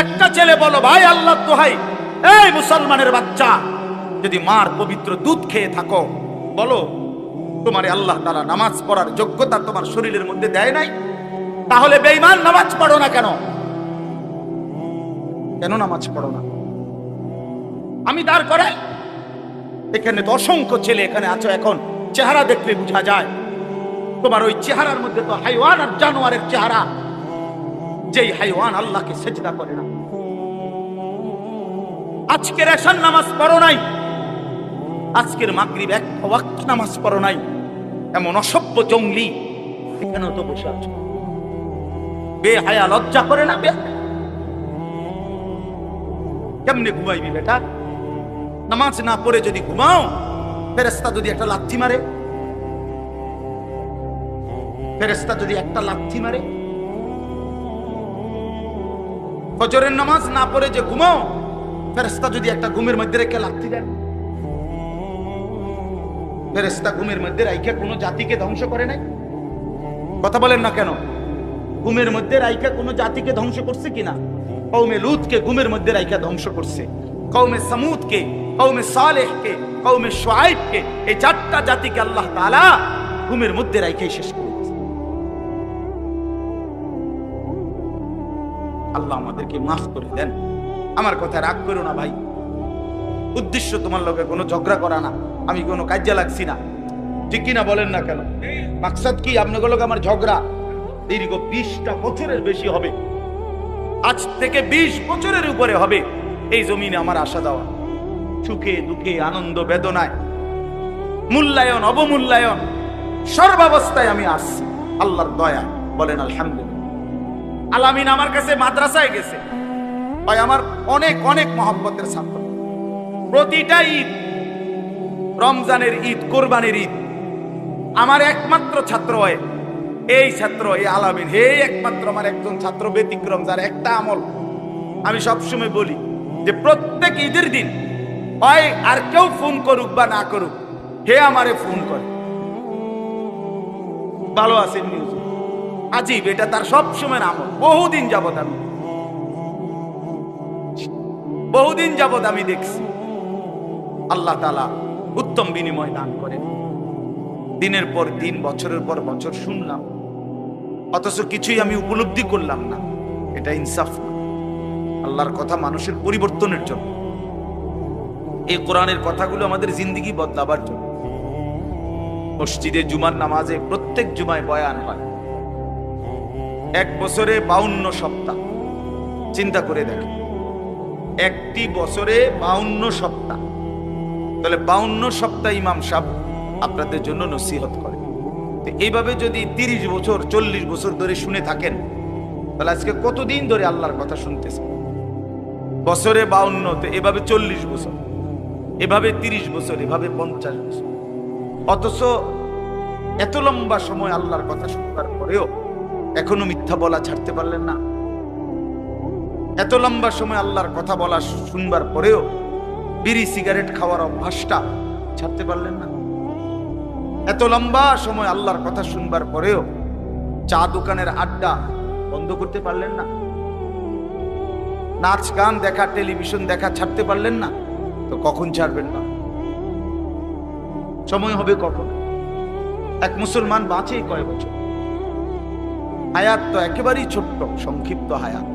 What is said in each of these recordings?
একটা ছেলে বলো, ভাই আল্লাহ দোহাই, এই মুসলমানের বাচ্চা, যদি মার পবিত্র দুধ খেয়ে থাকো, বলো তোমার আল্লাহ তাআলা নামাজ পড়ার যোগ্যতা তোমার শরীরের মধ্যে দেয় নাই? তাহলে বেঈমান নামাজ পড়ো না কেন? কেন নামাজ পড়ো না? আমি দাঁড় করাই, এখানে তো অসংখ্য ছেলে এখানে আছো, এখন চেহারা দেখলে বোঝা যায় তোমার ওই চেহারার মধ্যে তো হাইওয়ান আর জানোয়ারের চেহারা। যেই হাইওয়ান আল্লাহকে সেজদা করে না। আজকের এশার নামাজ পড়ো নাই, আজকের মাগরিব এক ওয়াক্ত নামাজ পড়ো নাই, এমন অসভ্য জঙ্গলি এখানেও তো বসে আছো। বেহায়া, লজ্জা করে না? কেমনে ঘুমাইবি বেটা? নামাজ না পড়ে যদি ঘুমাও, ফেরেশতা যদি একটা লাথি মারে, ফেরেশতা যদি একটা লাথি মারে, ফজরের নামাজ না পড়ে যে ঘুমাও, ফেরেশতা যদি একটা ঘুমের মধ্যে রেখে লাথি দেন। ফেরেশতা ঘুমের মধ্যে রাইখা কোনো জাতিকে ধ্বংস করে নাই? কথা বলেন না কেন? ঘুমের মধ্যে রাইখা কোনো জাতিকে ধ্বংস করছে কিনা? কওমে লূতকে ঘুমের মধ্যে রাইখা ধ্বংস করছে, কওমে সামুদকে, কওমে সালেহকে, কওমে শুআইবকে, এই চারটা জাতিকে আল্লাহ তাআলা ঘুমের মধ্যে রাইখাই শেষ করে দিয়েছে। আল্লাহ আমাদেরকে মাফ করে দেন। আমার কথা রাগ করো না ভাই, উদ্দেশ্য তোমার লগে কোনো ঝগড়া করা না, আমি কোনো কাজে লাগছি না, ঠিক কিনা বলেন না কেন? মাকসাদ কি আপনাদের লগে আমার ঝগড়া? দীর্ঘ 20টা বছরের বেশি হবে, আজ থেকে 20 বছরের উপরে হবে এই জমিনে আমার আসা যাওয়া, সুখে দুঃখে আনন্দ বেদনায়, মূল্যায়ন অবমূল্যায়ন, সর্বাবস্থায় আমি আসছি আল্লাহর দয়া। বলেন আলহামদুলিল্লাহ। আলামিন আমার কাছে মাদ্রাসায় গেছে, ভাই আমার অনেক অনেক মহব্বতের ছাত্র। প্রতিটা ঈদ, রমজানের ঈদ, কোরবানির ঈদ, আমার একমাত্র ছাত্র হয় এই ছাত্র, এই আলামিন, হে একমাত্র আমার একজন ছাত্র ব্যতিক্রম, যার একটা আমল আমি সবসময় বলি যে প্রত্যেক ঈদের দিন হয় আর কেউ ফোন করুক বা না করুক, হে আমারে ফোন করে, ভালো আছেন নিউজ, আজীব, এটা তার সবসময় আমল। বহুদিন যাবত আমি দেখছি। আল্লাহ তাআলা উত্তম বিনিময় দান করেন। দিনের পর দিন, বছরের পর বছর শুনলাম, অথচ কিছুই আমি উপলব্ধি করলাম না। এটা ইনসাফ না। আল্লাহর কথা মানুষের পরিবর্তনের জন্য, এই কোরআনের কথাগুলো আমাদের জিন্দেগি বদলাবার জন্য। মসজিদে জুমার নামাজে প্রত্যেক জুমায় বয়ান হয়, এক বছরে 52 সপ্তাহ। চিন্তা করে দেখেন, একটি বছরে 52 সপ্তাহ, তাহলে 52 সপ্তাহ ইমাম সাহেব আপনাদের জন্য নসিহত করে। এইভাবে যদি 30 বছর 40 বছর ধরে শুনে থাকেন, তাহলে আজকে কতদিন ধরে আল্লাহর কথা শুনতেছেন? বছরে 52, তো এভাবে 40 বছর, এভাবে 30 বছর, এভাবে 50 বছর। অথচ এত লম্বা সময় আল্লাহর কথা শুনবার পরেও এখনো মিথ্যা বলা ছাড়তে পারলেন না। এত লম্বা সময় আল্লাহর কথা বলা শুনবার পরেও বিড়ি সিগারেট খাওয়ার অভ্যাসটা ছাড়তে পারলেন না। এত লম্বা সময় আল্লাহর কথা শুনবার পরেও চা দোকানের আড্ডা বন্ধ করতে পারলেন না। নাচ গান দেখা, টেলিভিশন দেখা ছাড়তে পারলেন না। তো কখন ছাড়বেন না? সময় হবে কখন? এক মুসলমান বাঁচে কয় বছর? হায়াত তো একেবারেই ছোট্ট, সংক্ষিপ্ত হায়াত।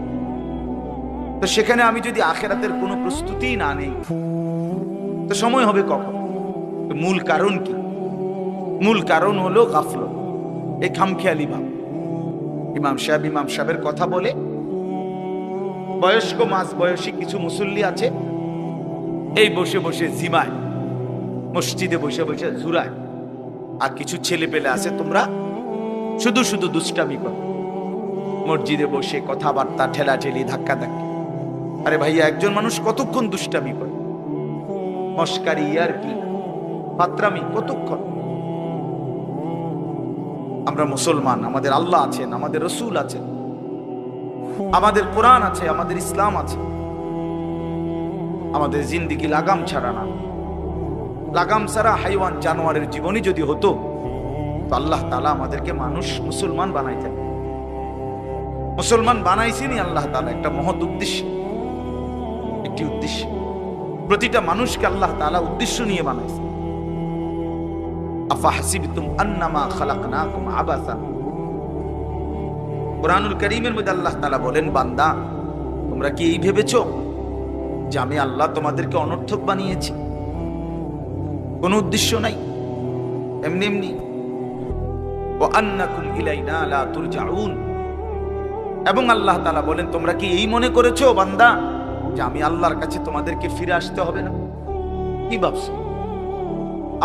তো সেখানে আমি যদি আখিরাতের কোনো প্রস্তুতি না নেই, তো সময় হবে কখন? তো মূল কারণ কি? মূল কারণ হলো গাফলত, এই খামখেয়ালি ভাব। ইমাম সাহেবের কথা বলে, বয়স্ক মাঝ বয়সী কিছু মুসল্লি আছে, এই বসে বসে জিমায়, মসজিদে বসে বসে জুরায়। আর কিছু ছেলে পেলে আছে, তোমরা শুধু শুধু দুষ্টামি করো, মসজিদে বসে কথাবার্তা, ঠেলাঠেলি, ধাক্কা ধাক্কি। আরে ভাইয়া, একজন মানুষ কতক্ষণ দুষ্টামি করে? মস্কারি, ইয়ারকি, ফাত্রামি কতক্ষণ? আমরা মুসলমান, আমাদের আল্লাহ আছেন, আমাদের রসুল আছেন, আমাদের কোরআন আছে, আমাদের ইসলাম আছে। আমাদের জিন্দেগি লাগাম ছাড়া না। লাগাম ছাড়া হাইওয়ান জানোয়ারের জীবনই যদি হতো, তো আল্লাহ তাআলা আমাদেরকে মানুষ মুসলমান বানাইতেন। মুসলমান বানাইছেনই আল্লাহ তাআলা একটা মহৎ উদ্দেশ্য, একটি উদ্দেশ্য। প্রতিটা মানুষকে আল্লাহ তাআলা উদ্দেশ্য নিয়ে বানাইছে। আফাহাসিবতুম আন্নামা খালাকনাকুম আবাসা। কুরআনুল কারীমের মধ্যে আল্লাহ তাআলা বলেন, বান্দা তোমরা কি এই ভেবেছো যে আমি আল্লাহ তোমাদেরকে অনর্থক বানিয়েছি? কোনো উদ্দেশ্য নাই, এমনি এমনি। ওয়া আন্নাকুম ইলাইনা লা তুরজাউন। এবং আল্লাহ তাআলা বলেন, তোমরা কি এই মনে করেছো বান্দা যে আমি আল্লাহর কাছে তোমাদেরকে ফিরে আসতে হবে না? কি ভাবছো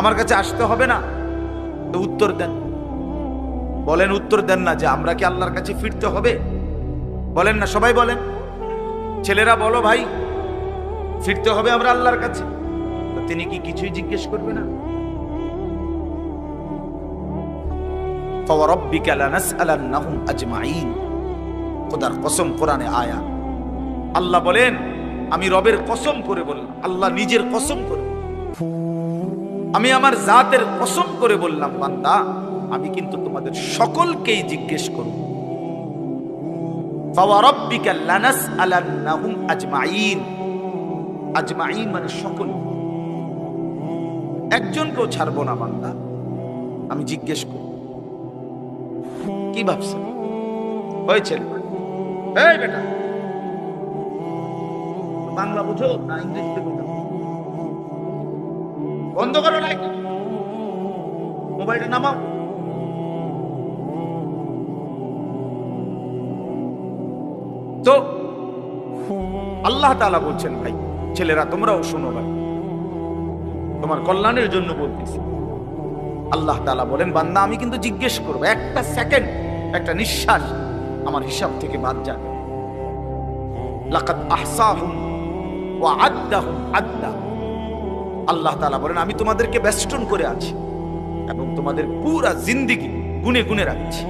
আমার কাছে আসতে হবে না? তো উত্তর দেন, বলেন, উত্তর দেন না যে আমরা কি আল্লাহর কাছে ফিরতে হবে? বলেন না, সবাই বলেন। ছেলেরা বলো, ভাই ফিরতে হবে আমরা আল্লাহর কাছে। তো তিনি কি কিছুই জিজ্ঞেস করবে না? ফাওয়ারাব্বিকা লানাসআলান্নাহুম আজমাইন। খোদার কসম, কোরআনে আয়াত। আল্লাহ বলেন, আমি রবের কসম করে বললাম, আল্লাহ নিজের কসম করে, আমি আমার জাতের কসম করে বললাম, বান্দা আমি কিন্তু তোমাদের সকলকেই জিজ্ঞেস করব। ফাওয়ারাব্বিকা লানাসআলান্নাহুম আজমাইন। আজমাইন মানে সকল, একজনকেও ছাড়বো না বান্দা, আমি জিজ্ঞেস করব। কি ভাবছেন? হয়েছে এই বেটা, বাংলা বুঝো না ইংরেজিতে বুঝো? বন্ধ করো লাইট, মোবাইলটা নামাও। তো আল্লাহ তাআলা বলছেন, ভাই ছেলেরা তোমরাও শোনো, ভাই তোমার কল্যাণের জন্য বলতেছি। আল্লাহ তাআলা বলেন, বান্দা আমি কিন্তু জিজ্ঞেস করবো, একটা সেকেন্ড, একটা নিঃশ্বাস আমার হিসাব থেকে বাদ যাবে। লাকাদ আহসাহুম ওয়া আদ্দাহুম আদ্দা। আল্লাহ তাআলা বলেন, আমি তোমাদেরকে বেষ্টন করে আছি এবং তোমাদের পুরা জিন্দেগি গুনে গুনে রাখছি,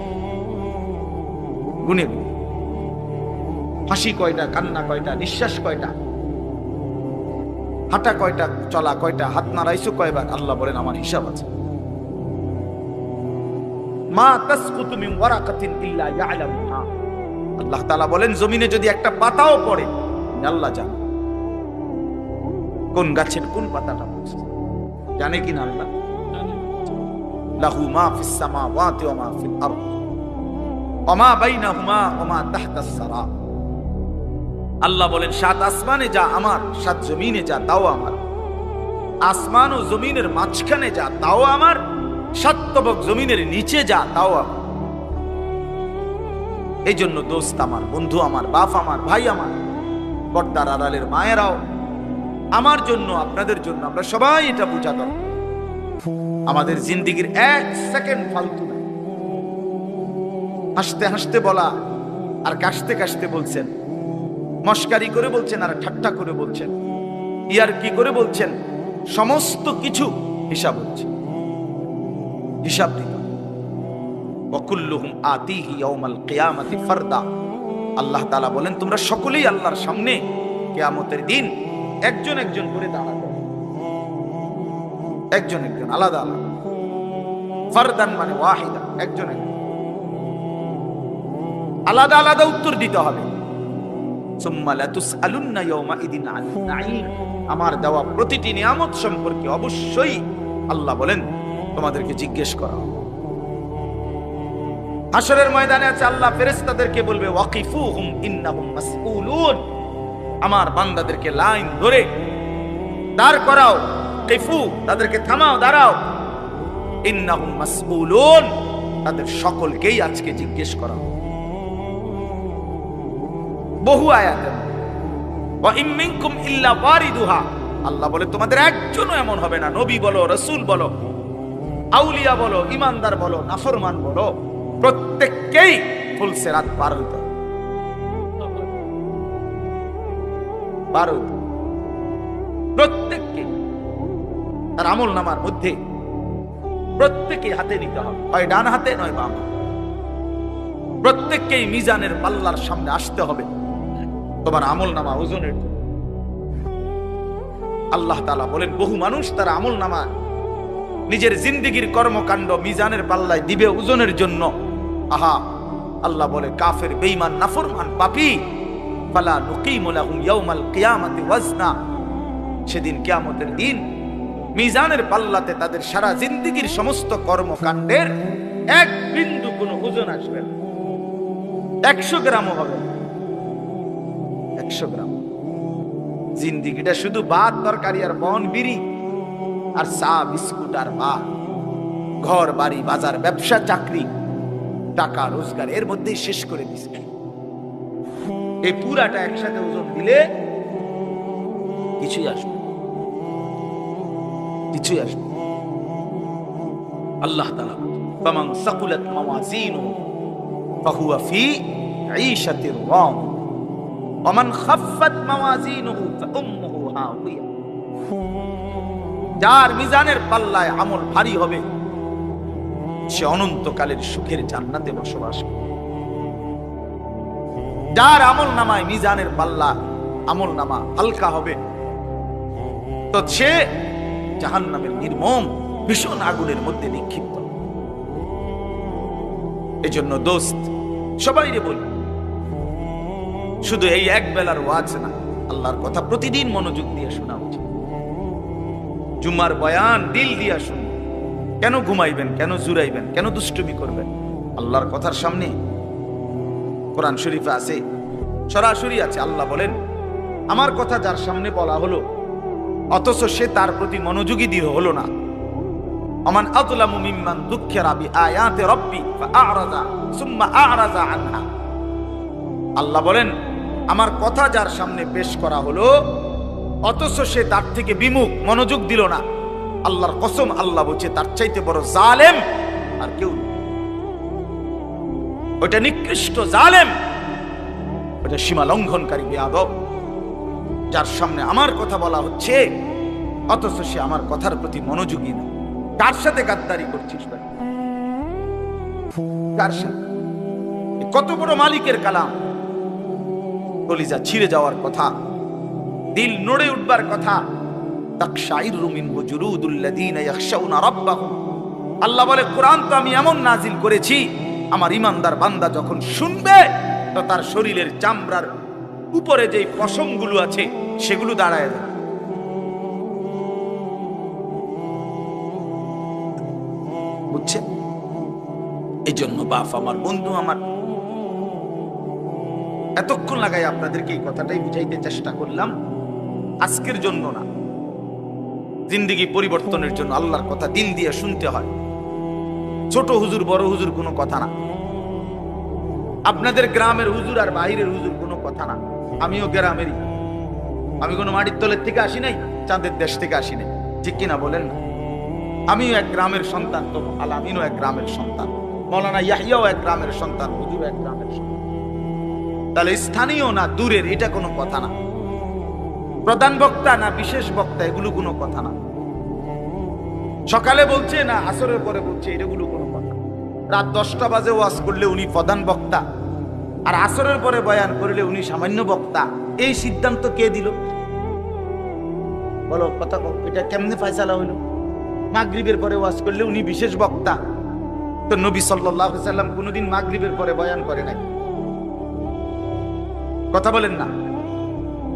গুনে গুনে। হাসি কয়টা, কান্না কয়টা, নিঃশ্বাস কয়টা, হাঁটা কয়টা, চলা কয়টা, হাত নাড়াইছো কয়বার, আল্লাহ বলেন আমার হিসাব আছে। মা তাসকুতু মিন ওয়ারাকাতিন ইল্লা ইয়ালামুহা। আল্লাহ তাআলা বলেন, জমিনে যদি একটা পাতাও পড়ে আল্লাহ জানে, কোন গাছের কোন পাতাটা পড়ছে জানে কিনা আল্লাহ। লাহু মা ফিস সামাওয়াতি ওয়া মা ফিল আরদ ওয়া মা বাইনাহুমা ওয়া মা তাহতাস সারা। আল্লাহ বলেন, সাত আসমানে যা আমার, সাত জমিনে যা তাও আমার। আসমান ও জমিনের মাঝখানে যা তাও আমার, সাত তবক জমিনের নিচে যা তাও আমার। এই জন্য দোস্ত আমার, বন্ধু আমার, বাপ আমার, ভাই আমার, পর্দার আড়ালের মায়েরাও, আমার জন্য, আপনাদের জন্য, আমরা সবাই এটা বোঝা দরকার। আমাদের জিন্দেগির এক সেকেন্ড ফালতু না। হাসতে হাসতে বলা আর কাশতে কাশতে বলছেন, মস্কারি করে বলছেন আর ঠাট্টা করে বলছেন, ইয়ার কি করে বলছেন, সমস্ত কিছু হিসাব হচ্ছে, হিসাব দিতে। ওয়াকুল্লুহুম আতিহি ইয়াউমাল কিয়ামাতি ফারদা। আল্লাহ তাআলা বলেন, তোমরা সকলেই আল্লাহর সামনে কিয়ামতের দিন একজন একজন করে দাঁড়াবে, একজন একজন, আলাদা আলাদা। ফারদান মানে ওয়াহিদা, একজন একজন, আলাদা আলাদা উত্তর দিতে হবে। সুম্মা লাতুসআলুন্না ইয়াউমাইদিন আনিন নাঈম। আমার দেওয়া প্রতিটি নিয়ামত সম্পর্কে অবশ্যই আল্লাহ বলেন তোমাদেরকে জিজ্ঞেস করা হবে। হাশরের ময়দানে আছে, আল্লাহ ফেরেশতাদেরকে বলবে, ওয়াকিফুহুম ইন্নাহুম মাসউলুন। আমার বান্দাদেরকে লাইন ধরে দাঁড় করাও, কিফু তাদেরকে থামাও, দাঁড়াও। ইন্নাহুম মাসউলুন, তাদের সকলকেই আজকে জিজ্ঞেস করা হবে। বহু আয়াতে ওয়া ইম মিনকুম ইল্লা ওয়ারিদুহা। আল্লাহ বলে, তোমাদের একজনও এমন হবে না, নবী বলো, রাসূল বলো, আউলিয়া বলো, ইমানদার বলো, নাফরমান বলো, প্রত্যেককেই ফুলসিরাত পার হইতে হবে, পার হইতে। প্রত্যেককে তার আমল নামার মধ্যে প্রত্যেককে হাতে নিতে হবে, হয় ডান হাতে নয় বাম হাতে। প্রত্যেককেই মিজানের পাল্লার সামনে আসতে হবে তোমার আমল নামা ওজনের জন্য। আল্লাহ তাআলা বলেন, বহু মানুষ তার আমল নামা নিজের জিন্দেগির কর্মকাণ্ড মিজানের পাল্লায় দিবে ওজনের জন্য। আহা, আল্লাহ বলে কাফের, বেঈমান, নাফরমান, পাপী, ফালা নুকিমু লাহুম ইয়াউমাল কিয়ামাতি ওয়াজনা, সেদিন কিয়ামতের দিন মিজানের পাল্লাতে তাদের সারা জিন্দেগীর সমস্ত কর্মকাণ্ডের এক বিন্দু কোনো ওজন আসবে না, 100 গ্রামও হবে না, 100 গ্রাম। জিন্দেগিটা শুধু ভাত তরকারি আর বন বিড়ি আর চা বিস্কুট আর ভাত, ঘর বাড়ি বাজার ব্যবসা চাকরি টাকা রোজগার এর মধ্যেই শেষ করে দিচ্ছে। এই পুরাটা একসাথে ওজন দিলে কিছুই আসবে, কিছুই আসবে। আল্লাহ তাআলা ফামান সাকুলাত মাওয়াজিনুহু ফাহুয়া ফি ঈশাতির রাদিয়া ওয়া মান খাফফাত মাওয়াজিনুহু ফাউম্মুহু হাওিয়া, যার মিজানের পাল্লায় আমল ভারী হবে সে অনন্তকালের সুখের জান্নাতে বসবাস করবে। যার আমল নামায় মিজানের পাল্লা আমল নামা হালকা হবে তো সে জাহান্নামের নির্মম ভীষণ আগুনের মধ্যে নিক্ষিপ্ত। এজন্য দোস্ত সবাইরে বলি, শুধু এই এক বেলার ওয়াজ না, আল্লাহর কথা প্রতিদিন মনোযোগ দিয়ে শোনা উচিত। জুমার বয়ান দিল দিয়া শুনুন। কেন ঘুমাইবেন, কেন জুরাইবেন, কেন দুষ্টুমি করবেন? আল্লাহর কথার সামনে কোরআন শরীফে আছে, সরাসরি আছে, আল্লাহ বলেন আমার কথা যার সামনে বলা হলো অথচ সে তার প্রতি মনোযোগী দিয়ে হলো না, আমান আযলামু মিম্মান যুক্কিরা বিআয়াতি রাব্বি ফাআরাযা সুম্মা আ'রাযা আনহা। আল্লাহ বলেন আমার কথা যার সামনে পেশ করা হলো অথচ সে তার থেকে বিমুখ, মনোযোগ দিল না, আল্লাহর কসম আল্লাহ বলছে তার চাইতে বড় জালেম আর কেউ নেই। ওটা নিকৃষ্ট জালেম, ওটা সীমা লঙ্ঘনকারী বেয়াদব, যার সামনে আমার কথা বলা হচ্ছে অথচ সে আমার কথার প্রতি মনোযোগী না। কার সাথে গাদ্দারি করছিস ভাই? কার সাথে? কত বড় মালিকের কালাম, কলিজা ছিঁড়ে যাওয়ার কথা, দিল নড়ে উঠবার কথা। তাকশাইরু মিনহু জুলুদুল্লাযীনা ইয়াখশাউনা রাব্বাহুম। আল্লাহ বলে কোরআন তো আমি এমন নাজিল করেছি আমার ইমানদার বান্দা যখন শুনবে তো তার শরীরের চামড়ার উপরে যে পশমগুলো আছে সেগুলো দাঁড়ায় যাবে। বুঝছেন? এই জন্য বাপ আমার, বন্ধু আমার, এতক্ষণ লাগাই আপনাদেরকে এই কথাটাই বুঝাইতে চেষ্টা করলাম। আজকের জন্য না, জিন্দেগি পরিবর্তনের জন্য আল্লাহর কথা দিল দিয়ে শুনতে হয়। ছোট হুজুর বড় হুজুর কোনো কথা না, আপনাদের গ্রামের হুজুর আর বাহিরের হুজুর কোনো কথা না। আমিও গ্রামেরই, আমি কোনো মাটির তলের থেকে আসি নাই, চাঁদের দেশ থেকে আসি নাই, ঠিক কিনা বলেন না? আমিও এক গ্রামের সন্তান, তো আলামিনও এক গ্রামের সন্তান, মৌলানা ইয়াহিয়াও এক গ্রামের সন্তান, হুজুর এক গ্রামের সন্তান। তাহলে স্থানীয় না দূরের এটা কোনো কথা না, প্রধান বক্তা না বিশেষ বক্তা এগুলো কোনো কথা না, সকালে বলছে না আসরের পরে বলছে এগুলো কোনো কথা। রাত 10টা বাজে ওয়াজ করলে উনি প্রধান বক্তা আর আসরের পরে বয়ান করলে উনি সামান্য বক্তা, এই সিদ্ধান্ত কে দিল? বলো কথা, এটা কেমনে ফয়সালা হইল? মাগরিবের পরে ওয়াজ করলে উনি বিশেষ বক্তা, তো নবী সাল্লাল্লাহু আলাইহি সাল্লাম কোনোদিন মাগরিবের পরে বয়ান করে নাই, কথা বলেন না?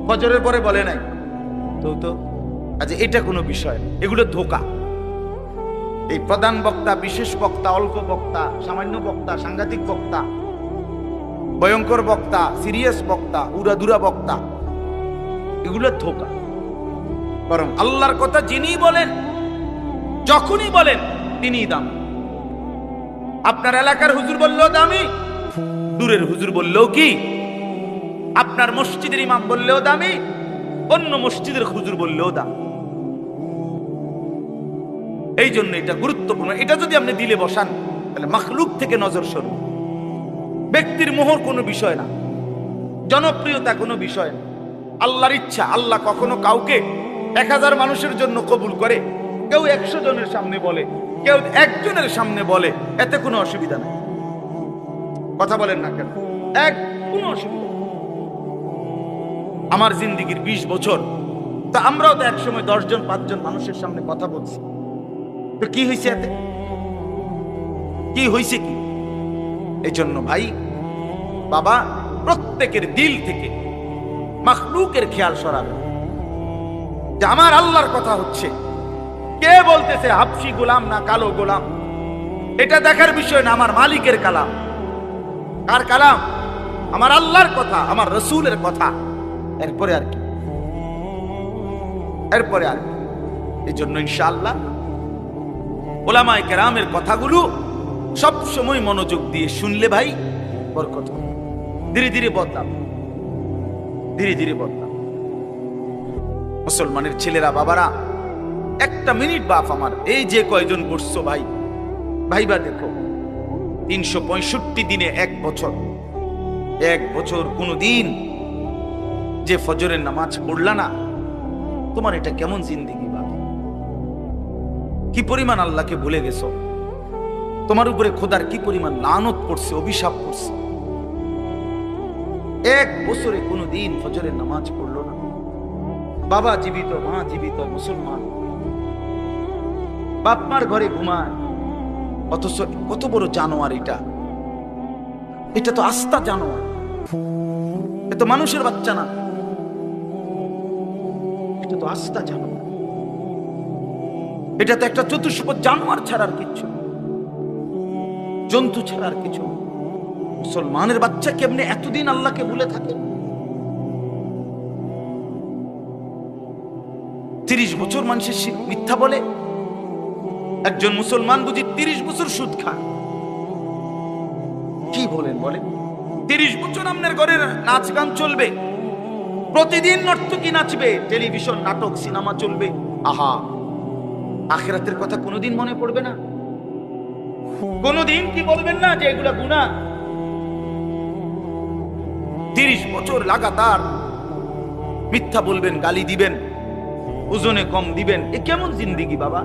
ফজরের পরে বলে নাই, তো আচ্ছা এটা কোনো বিষয়, এগুলো ধোঁকা। এই প্রধান বক্তা, বিশেষ বক্তা, অল্প বক্তা, সামান্য বক্তা, সাংঘাতিক বক্তা, ভয়ঙ্কর বক্তা, সিরিয়াস বক্তা, উড়াদুরা বক্তা, এগুলো ধোঁকা। বরং আল্লাহর কথা যিনি বলেন, যখনই বলেন তিনিই দামি। আপনার এলাকার হুজুর বললেও দামি, দূরের হুজুর বললেও কি, আপনার মসজিদের ইমাম বললেও দামি, অন্য মসজিদের হুজুর বললেও দামি। এই জন্য এটা গুরুত্বপূর্ণ। এটা যদি আপনি দিলে বসান তাহলে মাখলুক থেকে নজর সরবে। ব্যক্তির মোহর কোনো বিষয় না, জনপ্রিয়তা কোনো বিষয় না, আল্লাহর ইচ্ছা। আল্লাহ কখনো কাউকে 1000 মানুষের জন্য কবুল করে, কেউ 100 জনের সামনে বলে, কেউ 1 জনের সামনে বলে, এতে কোনো অসুবিধা নেই। কথা বলেন না কেন? কোনো অসুবিধা। আমার জিন্দেগির 20 বছর, তা আমরাও তো একসময় 10 জন 5 জন মানুষের সামনে কথা বলছি, তো কি হয়েছে এতে? কি হয়েছে কি? এই জন্য ভাই বাবা প্রত্যেকের দিল থেকে মাখলুকের খেয়াল সরাবেন যে আমার আল্লাহর কথা হচ্ছে, কে বলতেছে হাবশি গোলাম না কালো গোলাম, এটা দেখার বিষয় না, আমার মালিকের কালাম। কার কালাম? আমার আল্লাহর কথা, আমার রসুলের কথা। এরপরে আর কি, এরপরে আর কি। এই জন্য ইনশাআল্লাহ ওলামায়ে কেরামের কথাগুলো সব সময় মনোযোগ দিয়ে শুনলে ভাই বরকত হবে। ধীরে ধীরে বদলাম, ধীরে ধীরে বদলাম। মুসলমানের ছেলেরা, বাবারা, একটা মিনিট বাপ আমার এই যে কয়জন বসছো ভাই, ভাইবা দেখো 365 দিনে এক বছর কোন দিন যে ফজরের নামাজ পড়লা না, তোমার এটা কেমন জিন্দেগি বাপ? কি পরিমাণ আল্লাহকে ভুলে গেছো? তোমার উপরে খোদার কি পরিমাণ লানত পড়ছে, অভিশাপ পড়ছে। এক বছরে কোনো দিন ফজরের নামাজ পড়লো না। বাবা জীবিত, মা জীবিত, মুসলমান, বাপ মার ঘরে ঘুমায়, অথচ কত বড় জানোয়ার এটা। এটা তো আস্তা জানোয়ার, এটা তো মানুষের বাচ্চা না, এটা তো আস্তা জানোয়ার। এটা তো একটা চতুষ্পদ জানোয়ার ছাড়ার কিছু, জন্তু ছাড়ার কিছু। মুসলমানের বাচ্চা কেমনে এতদিন আল্লাহকে ভুলে থাকে? 30 বছর মানুষের মিথ্যা বলে। একজন মুসলমান বুঝি 30 বছর সুদ খায়। কি বলেন বলে? 30 বছর আপনার ঘরে নাচ গান চলবে, প্রতিদিন নর্তকী নাচবে, টেলিভিশন নাটক সিনেমা চলবে। আহা, আখিরাতের কথা কোনোদিন মনে পড়বে না? কোনোদিন কি বলবেন না যে এগুলা গুনাহ? 30 বছর লাগাতার মিথ্যা বলবেন, গালি দিবেন, ওজনে কম দিবেন। এ কেমন জিন্দেগি বাবা?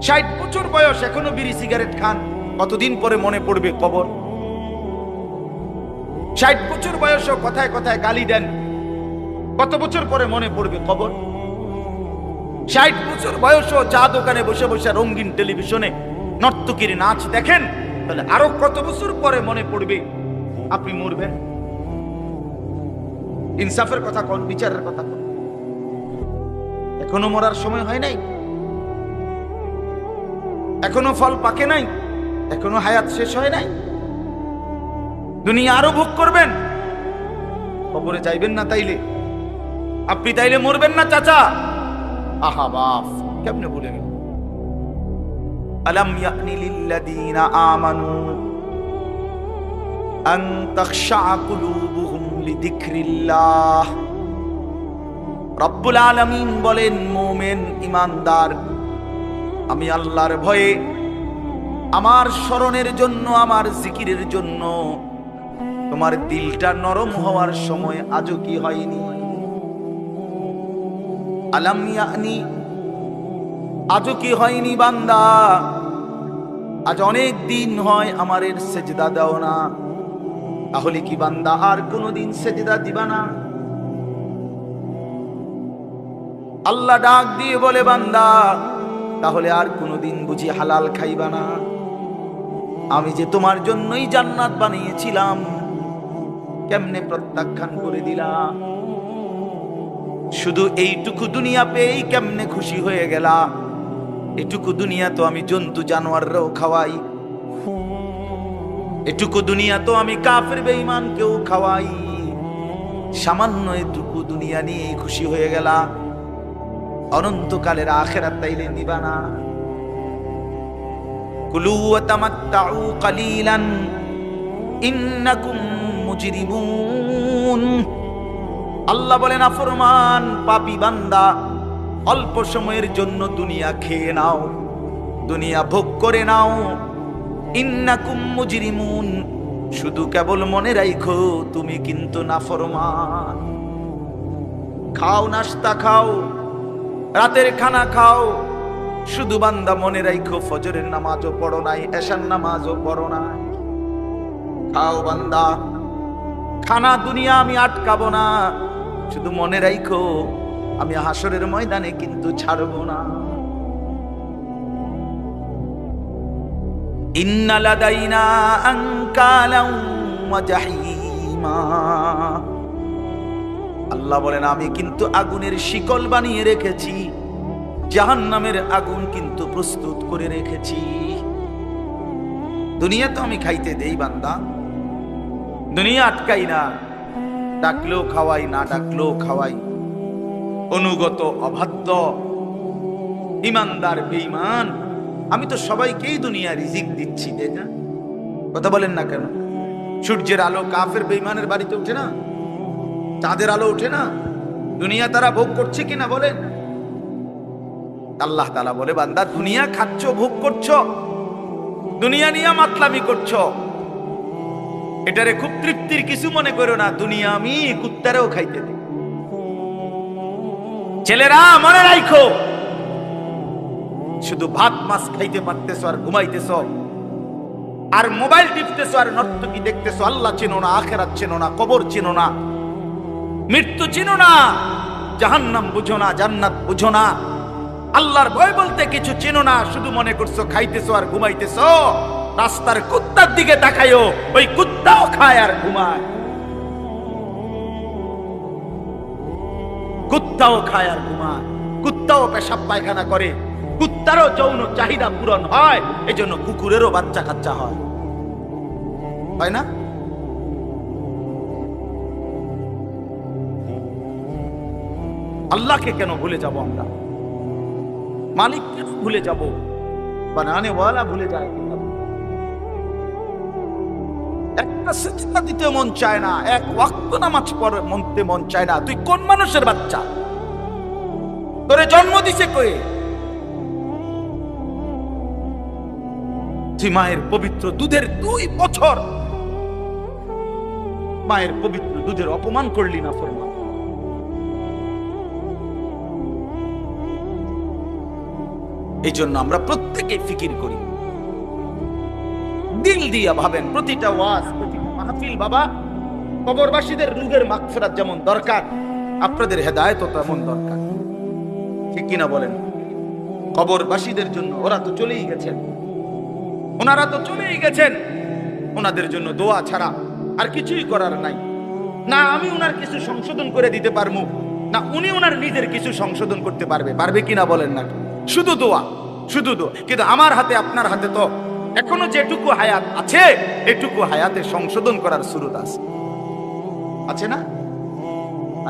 60 বছর বয়স এখনো বিড়ি সিগারেট খান, কতদিন পরে মনে পড়বে কবর? 60 বছর বয়সও কথায় কথায় গালি দেন, কত বছর পরে মনে পড়বে কবর? 60 বছর বয়সও চা দোকানে বসে বসে রঙিন টেলিভিশনে নর্তকীর নাচ দেখেন, তাহলে আরো কত বছর পরে মনে পড়বে আপনি মরবেন? ইনসাফের কথা কোন, বিচারের কথা কোন? এখনো মরার সময় হয় নাই, এখনো ফল পাকে নাই, এখনো হায়াত শেষ হয় নাই। দুনিয়া আরো ভোগ করবেন, কবরে যাইবেন না তাইলে? আপনি তাইলে মরবেন না চাচা? আহা বাপ, কেমনে ভুলে গেল? আলাম ইয়ানি লিল্লাযীনা আমানু আন তাখশা কুলুবুহুম লিযিকরিল্লাহ। রব্বুল আলামিন বলেন, মুমিন ঈমানদার, আমি আল্লাহর ভয়ে, আমার স্মরণের জন্য, আমার জিকিরের জন্য তোমার দিলটা নরম হওয়ার সময় আজও কি হয়নি? আলাম ইয়ানি, আজও কি হয়নি বান্দা? আজ অনেক দিন হয় আমারের সেজদা দাও না, তাহলে কি বান্দা আর কোনদিন সেজদা দিবা না? আল্লাহ ডাক দিয়ে বলে, বান্দা তাহলে আর কোনদিন বুঝি হালাল খাইবা না? আমি যে তোমার জন্যই জান্নাত বানিয়েছিলাম, কেমনে প্রত্যাখ্যান করে দিলাম? শুধু এইটুকু দুনিয়া পেয়েই কেমনে খুশি হয়ে গেলা? এটুকু দুনিয়া তো আমি জন্তু জানোয়াররাও খাওয়াই, এটুকু দুনিয়া তো আমি কাফের বেঈমানকেও খাওয়াই, সামান্য এটুকু দুনিয়া নিয়ে খুশি হয়ে গেলা? অনন্তকালের আখিরাত তাইলে নিবা না? কুলু ওয়া তামাত্তাউ কালিলান ইন্নাকুম মুজরিমুন। আল্লাহ বলেন, নাফরমান পাপী বান্দা, অল্প সময়ের জন্য দুনিয়া খেয়ে নাও, দুনিয়া ভোগ করে নাও। ইন্নাকুম মুজরিমুন, শুধু কেবল মনে রাখো তুমি কিন্তু নাফরমান। খাও, নাস্তা খাও, রাতের খানা খাও, শুধু বান্দা মনে রাখো ফজরের নামাজও পড়ো নাই, এশার নামাজও পড়ো নাই। খাও বান্দা, খানা দুনিয়া আমি আটকাবো না, শুধু মনে রাখো আমি হাসরের ময়দানে কিন্তু ছাড়বো না। ইন্না লাদাইনা আনকালাও ওয়া জাহিমা। আল্লাহ বলেন আমি কিন্তু আগুনের শিকল বানিয়ে রেখেছি, জাহান্নামের আগুন কিন্তু প্রস্তুত করে রেখেছি। দুনিয়া তো আমি খাইতে দেই বান্দা, দুনিয়া আটকাই না, ডাকলেও খাওয়াই, না ডাকলেও খাওয়াই। অনুগত অবাধ্য ইমানদার বেঈমান আমি তো সবাইকেই দুনিয়া রিজিক দিচ্ছি, তাই না? কথা বলেন না কেন? সূর্যের আলো কাফের বেঈমানের বাড়িতে ওঠে না? চাঁদের আলো ওঠে না? দুনিয়া তারা ভোগ করছে কিনা বলেন? আল্লাহ তাআলা বলে বান্দা দুনিয়া খাচ্ছ, ভোগ করছো, দুনিয়া নিয়ে মাতলামি করছো, এটারে খুব তৃপ্তির কিছু মনে করো না। দুনিয়া আমি কুত্তারেও খাইতে দিই। ছেলেরা মনে রাখো, শুধু ভাত মাছ খাইতে পারতেছো আর ঘুমাইতেছো আর মোবাইল টিপতেছো আর নর্তকী দেখতেছো, আল্লাহ চিনো না, আখিরাত চিনো না, কবর চিনো না, মৃত্যু চিনো না, জাহান্নাম বুঝো না, জান্নাত বুঝো না, আল্লাহর ভয় বলতে কিছু চিনো না, শুধু মনে করছো খাইতেছো আর ঘুমাইতেছো। রাস্তার কুত্তার দিকে তাকায়ও, ওই কুত্তাও খায় আর ঘুমায়, কুত্তাও খায় আর ঘুমায়, কুত্তাও পেশাব পায়খানা করে, কুত্তারও যৌন চাহিদা পূরণ হয়, এজন্য কুকুরেরও বাচ্চা কাচ্চা হয়, হয় না? আল্লাহকে কেন ভুলে যাব আমরা? মালিক কেন ভুলে যাব? বানানে ওয়ালা ভুলে যায়। একটা সিজদা দিতে মন চায় না, এক ওয়াক্ত নামাজ পড়তে মন চায় না। তুই কোন মানুষের বাচ্চা? তোরে জন্ম দিছে কয়ে? তুই মায়ের পবিত্র দুধের 2 বছর মায়ের পবিত্র দুধের অপমান করলি না ফরমান। এই জন্য আমরা প্রত্যেকে ফিকির করি, দিল দিয়া ভাবেন। প্রতিটা ওয়াজ, প্রতিটা মাহফিল বাবা, কবরবাসীদের রূহের মাগফিরাত যেমন দরকার, আপনাদের হেদায়েতও তেমন দরকার, ঠিক কিনা বলেন? কবরবাসীদের জন্য ওরা তো চলেই গেছেন, ওনারা তো চলেই গেছেন, ওনাদের জন্য দোয়া ছাড়া আর কিছুই করার নাই। না আমি ওনার কিছু সংশোধন করে দিতে পারবো, না উনি ওনার নিজের কিছু সংশোধন করতে পারবে, পারবে কিনা বলেন না? শুধু দোয়া, শুধু দোয়া। কিন্তু আমার হাতে আপনার হাতে তো এখনো যেটুকু হায়াত আছে, এটুকু হায়াতে সংশোধন করার সুরত আছে, আছে না?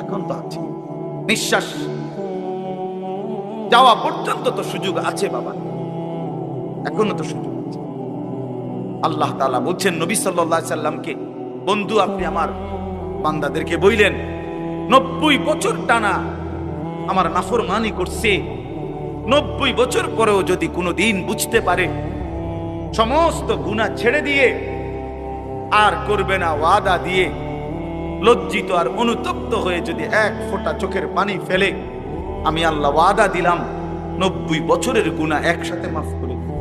এখন তো আছে, নিঃশ্বাস যাওয়া পর্যন্ত তো সুযোগ আছে বাবা, এখনো তো সুযোগ আছে। আল্লাহ তাআলা বলছেন নবী সাল্লাল্লাহু আলাইহি সাল্লামকে, বন্ধু আপনি আমার বান্দাদেরকে বইলেন 90 বছর টানা আমার নাফরমানি করছে, 90 বছর পরেও যদি কোনো দিন বুঝতে পারে, সমস্ত গুনাহ ছেড়ে দিয়ে আর করবে না ওয়াদা দিয়ে, লজ্জিত আর অনুতপ্ত হয়ে যদি এক ফোঁটা চোখের পানি ফেলে, আমি আল্লাহ ওয়াদা দিলাম 90 বছরের গুনাহ একসাথে মাফ করে দেব।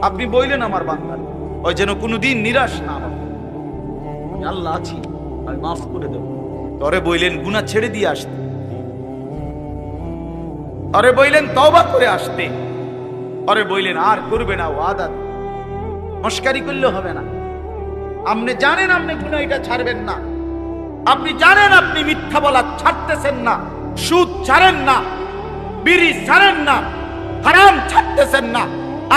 আপনি বললেন আমার বান্দা ওই যেন কোনোদিন নিরাশ না হয়, আমি আল্লাহ আছি, আমি মাফ করে দেব। তরে বললেন গুনাহ ছেড়ে দিয়ে আসতে, তরে বললেন তওবা করে আসতে, তরে বললেন আর করবে না ওয়াদা। মস্কারি করলে হবে না। আপনি জানেন আপনি গুনাহ এটা ছাড়বেন না, আপনি জানেন আপনি মিথ্যা বলা ছাড়তেছেন না, সুদ ছাড়েন না, বিড়ি ছাড়েন না, হারাম ছাড়তেছেন না,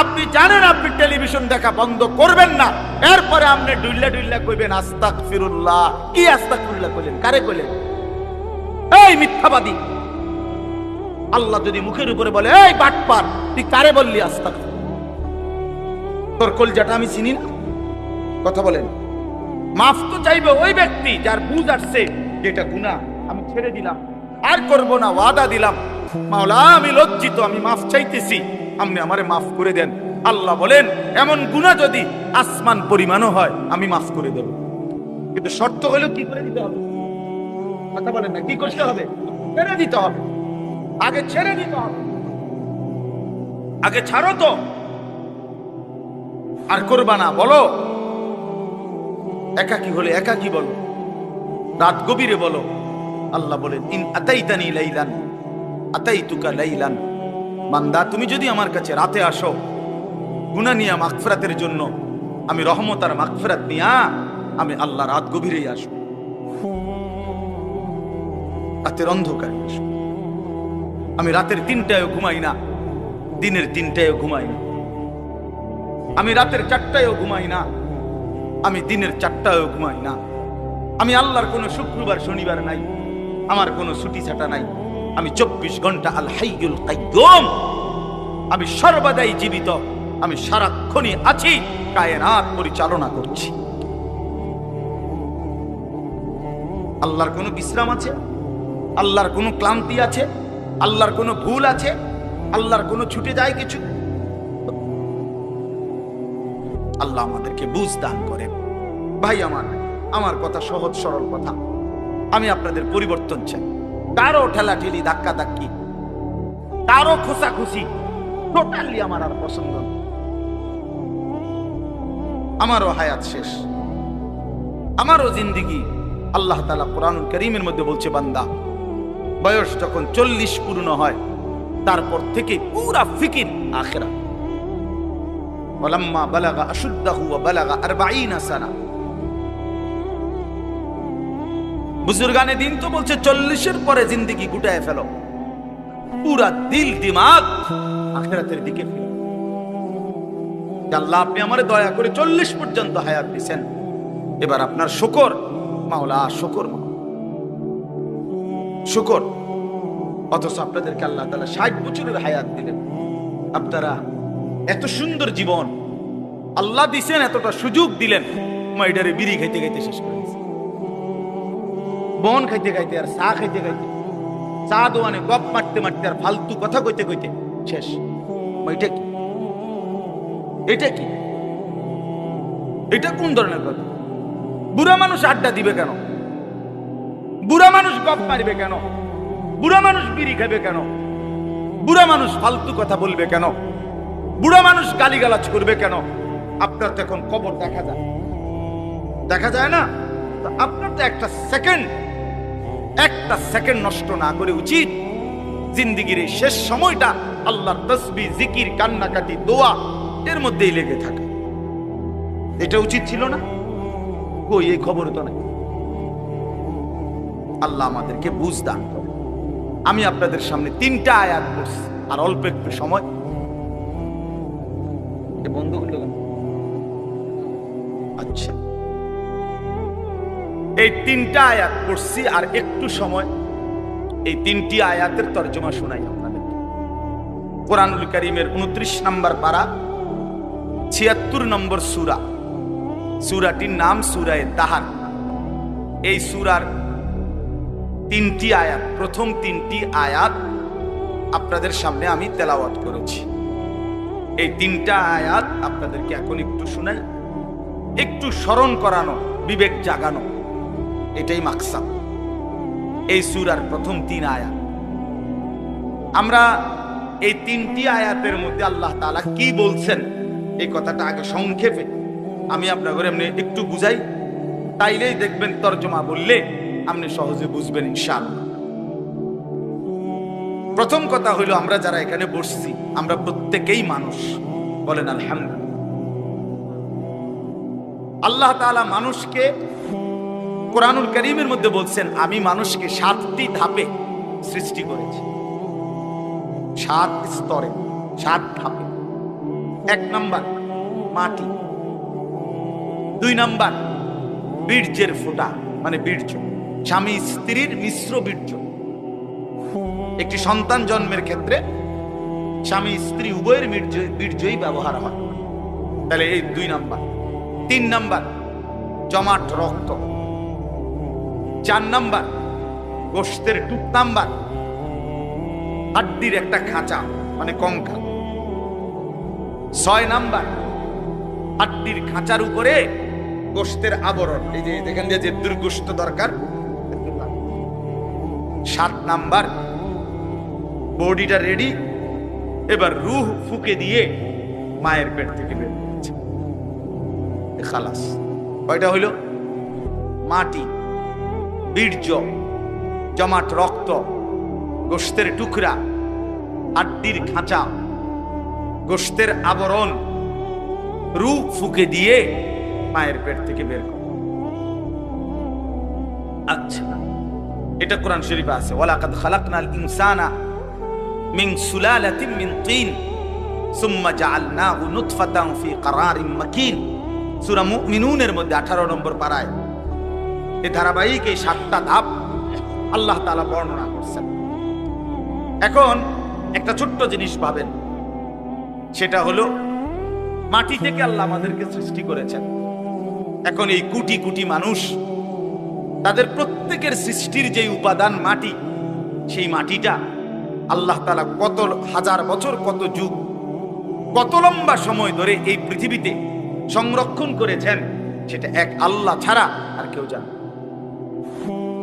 আপনি জানেন আপনি টেলিভিশন দেখা বন্ধ করবেন না, এরপরে আপনি ডুইল্লা ডুইল্লা কইবেন আস্তাগফিরুল্লাহ। কি আস্তাগফিরুল্লাহ কইলেন? কারে কইলেন? এই মিথ্যাবাদী। আল্লাহ যদি মুখের উপরে বলে এই বাটপার, তুই কারে বললি আস্তাগফিরুল্লাহ? তোর কলজাটা আমি চিনি না? কথা বলেন। মাফ তো চাইবে ওই ব্যক্তি যার বুঝ আসছে যেটা গুনাহ, আমি ছেড়ে দিলাম, আর করব না, ওয়াদা দিলাম। মাওলা আমি লজ্জিত, আমি মাফ চাইতেছি, আপনি আমারে মাফ করে দেন। আল্লাহ বলেন এমন গুনাহ যদি আসমান পরিমাণও হয় আমি মাফ করে দেব, কিন্তু শর্ত হলো কি করে দিতে হবে? কথা বলেন না, কি করতে হবে? ছেড়ে দিতে হবে, আগে ছেড়ে দিতে হবে, আগে ছাড়ো তো, আর করবা না। বলো একাকী হলে একাকী বলো, রাত গভীরে বলো। আল্লাহ বলেন ইন আতাইতানি লাইলান আতাইতুকা লাইলান, বান্দা তুমি যদি আমার কাছে রাতে আসো গুনাহ নিয়ে মাগফিরাতের জন্য, আমি রহমত আর মাগফিরাত নিয়ে আমি আল্লাহর রাত গভীরেই আসব, রাতের অন্ধকারে আসব। আমি রাতের 3টায়ও ঘুমাই না, দিনের 3টায়ও ঘুমাই না। আমি রাতের 4টায়ও ঘুমাই না, আমি দিনের 4টায়ও ঘুমাই না। আমি আল্লাহর কোনো শুক্রবার শনিবার নাই, আমার কোনো ছুটি ছাটা নাই। আমি 24 ঘন্টা আল হাইয়ুল কাইয়ুম, আমি সর্বদাই জীবিত, আমি সারাক্ষণই আছি, কায়নাত পরিচালনা করছি। আল্লাহর কোনো বিশ্রাম আছে? আল্লাহর কোনো ক্লান্তি আছে? আল্লাহর কোনো ভুল আছে? আল্লাহর কোনো ছুটে যায় কিছু? আল্লাহ আমাদেরকে বুঝ দান করেন। ভাই আমার কথা সহজ সরল কথা। আমি আপনাদের পরিবর্তন চাই। কারো ঠেলাঠেলি, ধাক্কা ধাক্কি, কারো খোসাখুসি টোটালি আমার আর পছন্দ না। আমারও হায়াত শেষ, আমারও জিন্দেগি। আল্লাহ তাআলা কোরআনুল কারীমের মধ্যে বলছে, বান্দা বয়স যখন 40 পূর্ণ হয় তারপর থেকে পুরা ফিকির আখিরাত। ওয়ালাম্মা বালাগা আশুদ্দাহু ওয়া বালাগা 40 সানা। বুজুর্গানে দিন তো বলছে 40-এর পরে জিন্দেগি গুটায় ফেলো, পুরা দিল দিমাগ আখিরাতের দিকে ফেলো। আল্লাহ আপনি আমারে দয়া করে 40 পর্যন্ত হায়াত দিয়েছেন, এবার আপনার শুকর মাওলা, শুকর শুকর। অথচ আপনাদেরকে আল্লাহ তাআলা 60 বছরের হায়াত দিলেন। আপনারা এত সুন্দর জীবন আল্লাহ দিছেন, এতটা সুযোগ দিলেন, মাইডারে বিড়ি খাইতে খাইতে শেষ করে দিয়েছে, বন খাইতে খাইতে আর চা খাইতে খাইতে, চা দোয়ানে গপ মারতে মারতে আর ফালতু কথা কইতে কইতে শেষ। এটা কি? এটা কি? এটা কোন ধরনের কথা? বুড়া মানুষ আড্ডা দিবে কেন? বুড়া মানুষ গপ মারবে কেন? বুড়া মানুষ বিড়ি খাবে কেন? বুড়া মানুষ ফালতু কথা বলবে কেন? বুড়া মানুষ গালিগালাজ করবে কেন? আপনার তো এখন কবর দেখা যায়, দেখা যায় না? আপনার তো একটা সেকেন্ড নষ্ট না করে উচিত জিন্দেগির এই শেষ সময়টা আল্লাহর তাসবিহ, জিকির, কান্নাকাটি, দোয়া এর মধ্যেই লেগে থাকা। এটা উচিত ছিল না? কই, এই খবর তো নাই। আল্লাহ আমাদেরকে বুঝ দান করে। আমি আপনাদের সামনে 3টা আয়াত পড়ছি, আর অল্প একটু সময়। বন্ধ করলো কেন? আচ্ছা, এই 3টা আয়াত পড়ছি আর একটু সময়। এই 3টি আয়াতের তরজমা শোনাই আপনাদেরকে। কোরআনুল কারীমের 29 নম্বর পারা, 76 নম্বর সূরা। সূরাটির নাম সূরা তাহার। এই সূরার 3টি আয়াত, প্রথম 3টি আয়াত আপনাদের সামনে আমি তেলাওয়াত করেছি। এই 3টা আয়াত আপনাদেরকে এখন একটু শোনাই, একটু স্মরণ করানো, বিবেক জাগানো, এটাই মাকসাদ। এই সূরার প্রথম 3 আয়াত। আমরা এই 3টি আয়াতের মধ্যে আল্লাহ তাআলা কি বলছেন এই কথাটা আগে সংক্ষেপে আমি আপনাদের এমনি একটু বুঝাই, তাইলেই দেখবেন তরজমা বললে আপনি সহজে বুঝবেন ইনশাআল্লাহ। প্রথম কথা হইল, আমরা যারা এখানে বসছি আমরা প্রত্যেকেই মানুষ। বলেন আলহামদুলিল্লাহ। আল্লাহ তাআলা মানুষকে কোরআনুল কারীমের মধ্যে বলছেন, আমি মানুষকে 7টি ধাপে সৃষ্টি করেছি, 7 স্তরে, 7 ধাপে। 1 নাম্বার মাটি, 2 নাম্বার বীর্যের ফোঁটা, মানে বীর্য, স্বামী স্ত্রীর মিশ্র বীর্য। একটি সন্তান জন্মের ক্ষেত্রে স্বামী স্ত্রী উভয়ের বীর্যই ব্যবহার হয়, তাহলে এই 2 নাম্বার। 3 নাম্বার জমাট রক্ত। 4 নাম্বার গোশতের নাম্বার, হাড্ডির একটা খাঁচা, মানে কঙ্কাল। 6 নাম্বার হাড্ডির খাঁচার উপরে গোশতের আবরণ, এই যে দেখেন যে দুর্গোশত দরকার। 7 নাম্বার বডিটা রেডি, এবার রূহ ফুকে দিয়ে মায়ের পেট থেকে বের হচ্ছে, খালাস। কয়টা হইল? মাটি, বীর্য, জমাট রক্ত, গোশতের টুকরা, হাড্ডির খাঁচা, গোশতের আবরণ, রূহ ফুঁকে দিয়ে মায়ের পেট থেকে বের করে। আচ্ছা, এটা কোরআন শরীফে আছে, ওয়ালাকাদ খালাকনাল ইনসানা মিন সুলালাতিন মিন তিন সুম্মা জাআলনাহু নুতফাতান ফি ক্বারারিন মাকিন। সূরা মুমিনুনের মধ্যে 18 নম্বর পারায় এই ধারাবাহিক এই 7টা ধাপ আল্লাহ তাআলা বর্ণনা করছেন। এখন একটা ছোট্ট জিনিস ভাবেন, সেটা হলো মাটি থেকে আল্লাহ আমাদেরকে সৃষ্টি করেছেন। এখন এই কোটি কোটি মানুষ, তাদের প্রত্যেকের সৃষ্টির যে উপাদান মাটি, সেই মাটিটা আল্লাহ তাআলা কত হাজার বছর, কত যুগ, কত লম্বা সময় ধরে এই পৃথিবীতে সংরক্ষণ করেছেন, সেটা এক আল্লাহ ছাড়া আর কেউ জানে।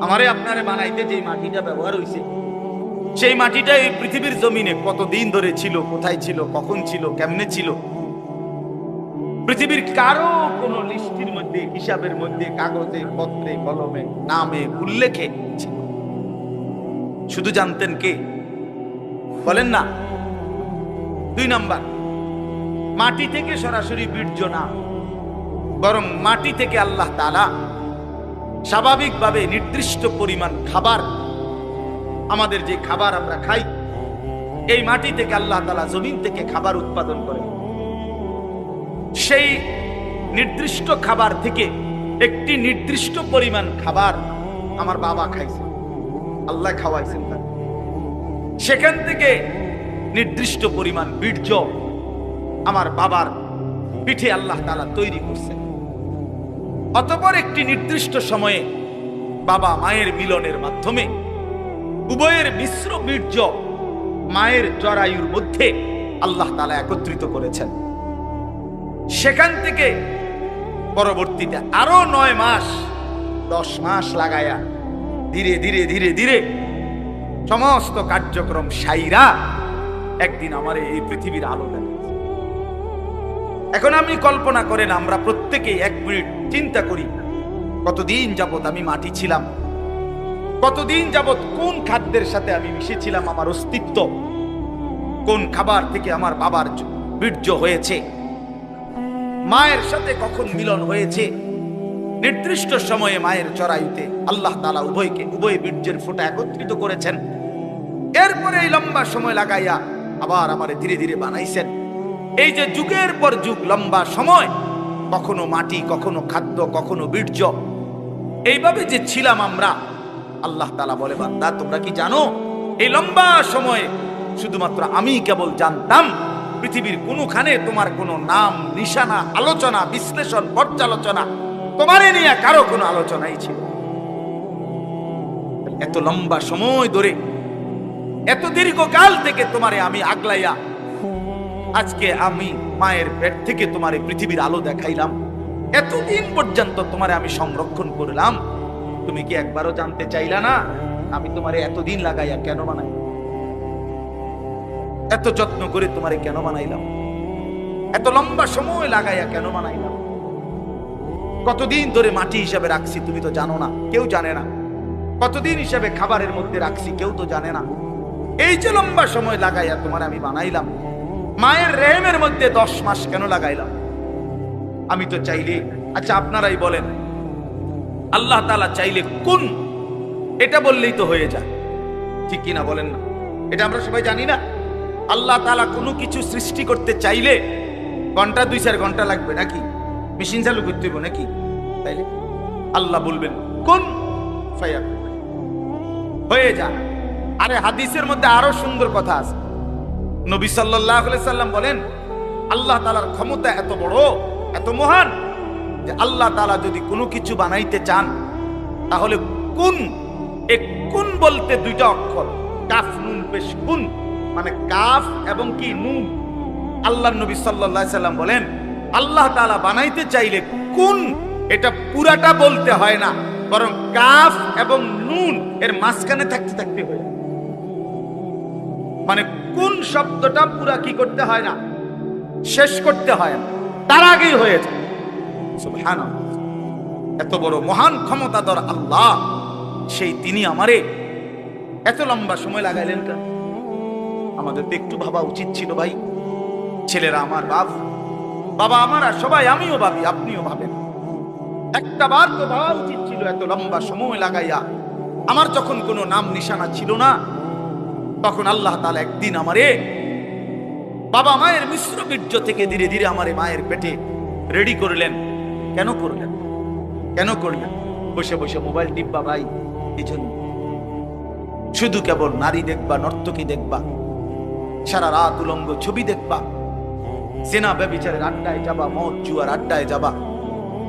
আমারে আপনারে বানাইতে যে মাটিটা ব্যবহার হয়েছে, সেই মাটিটা এই পৃথিবীর জমিনে কতদিন ধরে ছিল, কোথায় ছিল, কখন ছিল, কেমনে ছিল, পৃথিবীর কারো কোনো লিস্টির মধ্যে, হিসাবের মধ্যে, কাগজে, পত্রে, কলমে, নামে, উল্লেখে ছিল। শুধু জানতেন কে? বলেন না। 2 নাম্বার, মাটি থেকে সরাসরি বীর্য না, বরং মাটি থেকে আল্লাহ তাআলা স্বাভাবিকভাবে নির্দিষ্ট পরিমাণ খাবার, আমাদের যে খাবার আমরা খাই, এই মাটি থেকে আল্লাহ তাআলা জমিন থেকে খাবার উৎপাদন করে। সেই নির্দিষ্ট খাবার থেকে একটি নির্দিষ্ট পরিমাণ খাবার আমার বাবা খাইছে, আল্লাহ খাওয়াইছেন তাকে। সেখান থেকে নির্দিষ্ট পরিমাণ বীর্য আমার বাবার পিঠে আল্লাহ তাআলা তৈরি করছেন। অতঃপর একটি নির্দিষ্ট সময়ে বাবা মায়ের মিলনের মাধ্যমে উভয়ের মিশ্র বীর্য মায়ের জরায়ুর মধ্যে আল্লাহ তাআলা একত্রিত করেছেন। সেখান থেকে পরবর্তীতে আরো 9 মাস 10 মাস লাগায়া ধীরে ধীরে ধীরে ধীরে সমস্ত কার্যক্রম সাইরা একদিন আমার এই পৃথিবীর আলো দেখাচ্ছে। এখন আপনি কল্পনা করেন, আমরা প্রত্যেকেই 1 মিনিট চিন্তা করি, কতদিন যাবত আমি মাটি ছিলাম, কতদিন যাবত কোন খাদ্যের সাথে আমি মিশেছিলাম, আমার অস্তিত্ব কোন খাবার থেকে আমার বাবার বীর্য হয়েছে, মায়ের সাথে কখন মিলন হয়েছে। নির্দিষ্ট সময়ে মায়ের জরায়ুতে আল্লাহ তাআলা উভয় বীর্যের ফোঁটা একত্রিত করেছেন। এরপরে এই লম্বা সময় লাগাইয়া আবার আমারে ধীরে ধীরে বানাইছেন। এই যে যুগের পর যুগ লম্বা সময়, কখনো মাটি, কখনো খাদ্য, কখনো বীর্য, এইভাবে যে ছিলাম আমরা, আল্লাহ তাআলা বলে, বান্দা তোমরা কি জানো এই লম্বা সময়ে শুধুমাত্র আমি কেবল জানতাম, পৃথিবীর কোনখানে তোমার কোনো নাম, নিশানা, আলোচনা, বিশ্লেষণ, পর্যালোচনা, তোমারে নিয়ে কারো কোনো আলোচনাই ছিল। এত লম্বা সময় ধরে, এত দীর্ঘকাল থেকে তোমারে আমি আগলাইয়া আজকে আমি মায়ের পেট থেকে তোমারে পৃথিবীর আলো দেখাইলাম, এতদিন পর্যন্ত তোমারে আমি সংরক্ষণ করলাম। তুমি কি একবারও জানতে চাইলা না আমি তোমারে এতদিন লাগাইয়া কেন বানাই, এত যত্ন করে তোমারে কেন বানাইলাম, এত লম্বা সময় লাগাইয়া কেন বানাইলাম, কতদিন ধরে মাটি হিসাবে রাখছি তুমি তো জানো না, কেউ জানে না। কতদিন হিসাবে খাবারের মধ্যে রাখছি কেউ তো জানে না। এই যে লম্বা সময় লাগাইয়া তোমার আমি বানাইলাম, মায়ের রেহেমের মধ্যে 10 মাস কেন লাগাইলাম আমি তো চাইলে, আচ্ছা আপনারাই বলেন, আল্লাহ তাআলা চাইলে কোন, এটা বললেই তো হয়ে যায়, ঠিক কিনা বলেন না? এটা আমরা সবাই জানি না। আল্লাহ তাআলা কোনো কিছু সৃষ্টি করতে চাইলে ঘন্টা 2-4 ঘন্টা লাগবে নাকি? মেশিন চালু করতে হইব নাকি? তাইলে আল্লাহ বলবেন কোন ফায়াকুন, হয়ে যায়। আরে হাদিসের মধ্যে আরো সুন্দর কথা আছে। নবী সাল্লাল্লাহু আলাইহি সাল্লাম বলেন, আল্লাহ তাআলার ক্ষমতা এত বড়, এত মহান, যে আল্লাহ তাআলা যদি কোনো কিছু বানাইতে চান তাহলে কুন, এক কুন বলতে 2টা অক্ষর, কাফ নুন পেশ, কুন মানে কাফ এবং কি নুন। আল্লাহর নবী সাল্লাল্লাহু আলাইহি সাল্লাম বলেন, আল্লাহ তাআলা বানাইতে চাইলে কুন, এটা পুরাটা বলতে হয় না, বরং কাফ এবং নুন এর মাঝখানে থাকতে থাকতে হয়। মানে কোন শব্দটা পুরা কি করতে হয় না, শেষ করতে হয় না, তার আগেই হয়ে যায়। সুবহানাল্লাহ, এত বড় মহান ক্ষমতাধর আল্লাহ, সেই তিনি আমারে এত লম্বা সময় লাগাইলেন কেন? আমাদের তো একটু ভাবা উচিত ছিল ভাই। ছেলেরা আমার বাপ, বাবা আমার আর সবাই, আমিও ভাবি, আপনিও ভাবেন, একটা বার তো ভাবা উচিত ছিল এত লম্বা সময় লাগাইয়া। আমার যখন কোনো নাম নিশানা ছিল না, তখন আল্লাহ তাআলা একদিন আমারে বাবা মায়ের মিশ্র বীর্য থেকে ধীরে ধীরে আমারে মায়ের পেটে রেডি করলেন। কেন করলেন? কেন করলেন? বসে বসে মোবাইল টিপবা ভাই, এই জন্য। শুধু কেবল নারী দেখবা, নর্তকী দেখবা, সারা রাত উলঙ্গ ছবি দেখবা, জেনা ব্যভিচারের আড্ডায় যাবা, মদ জুয়ার আড্ডায় যাবা,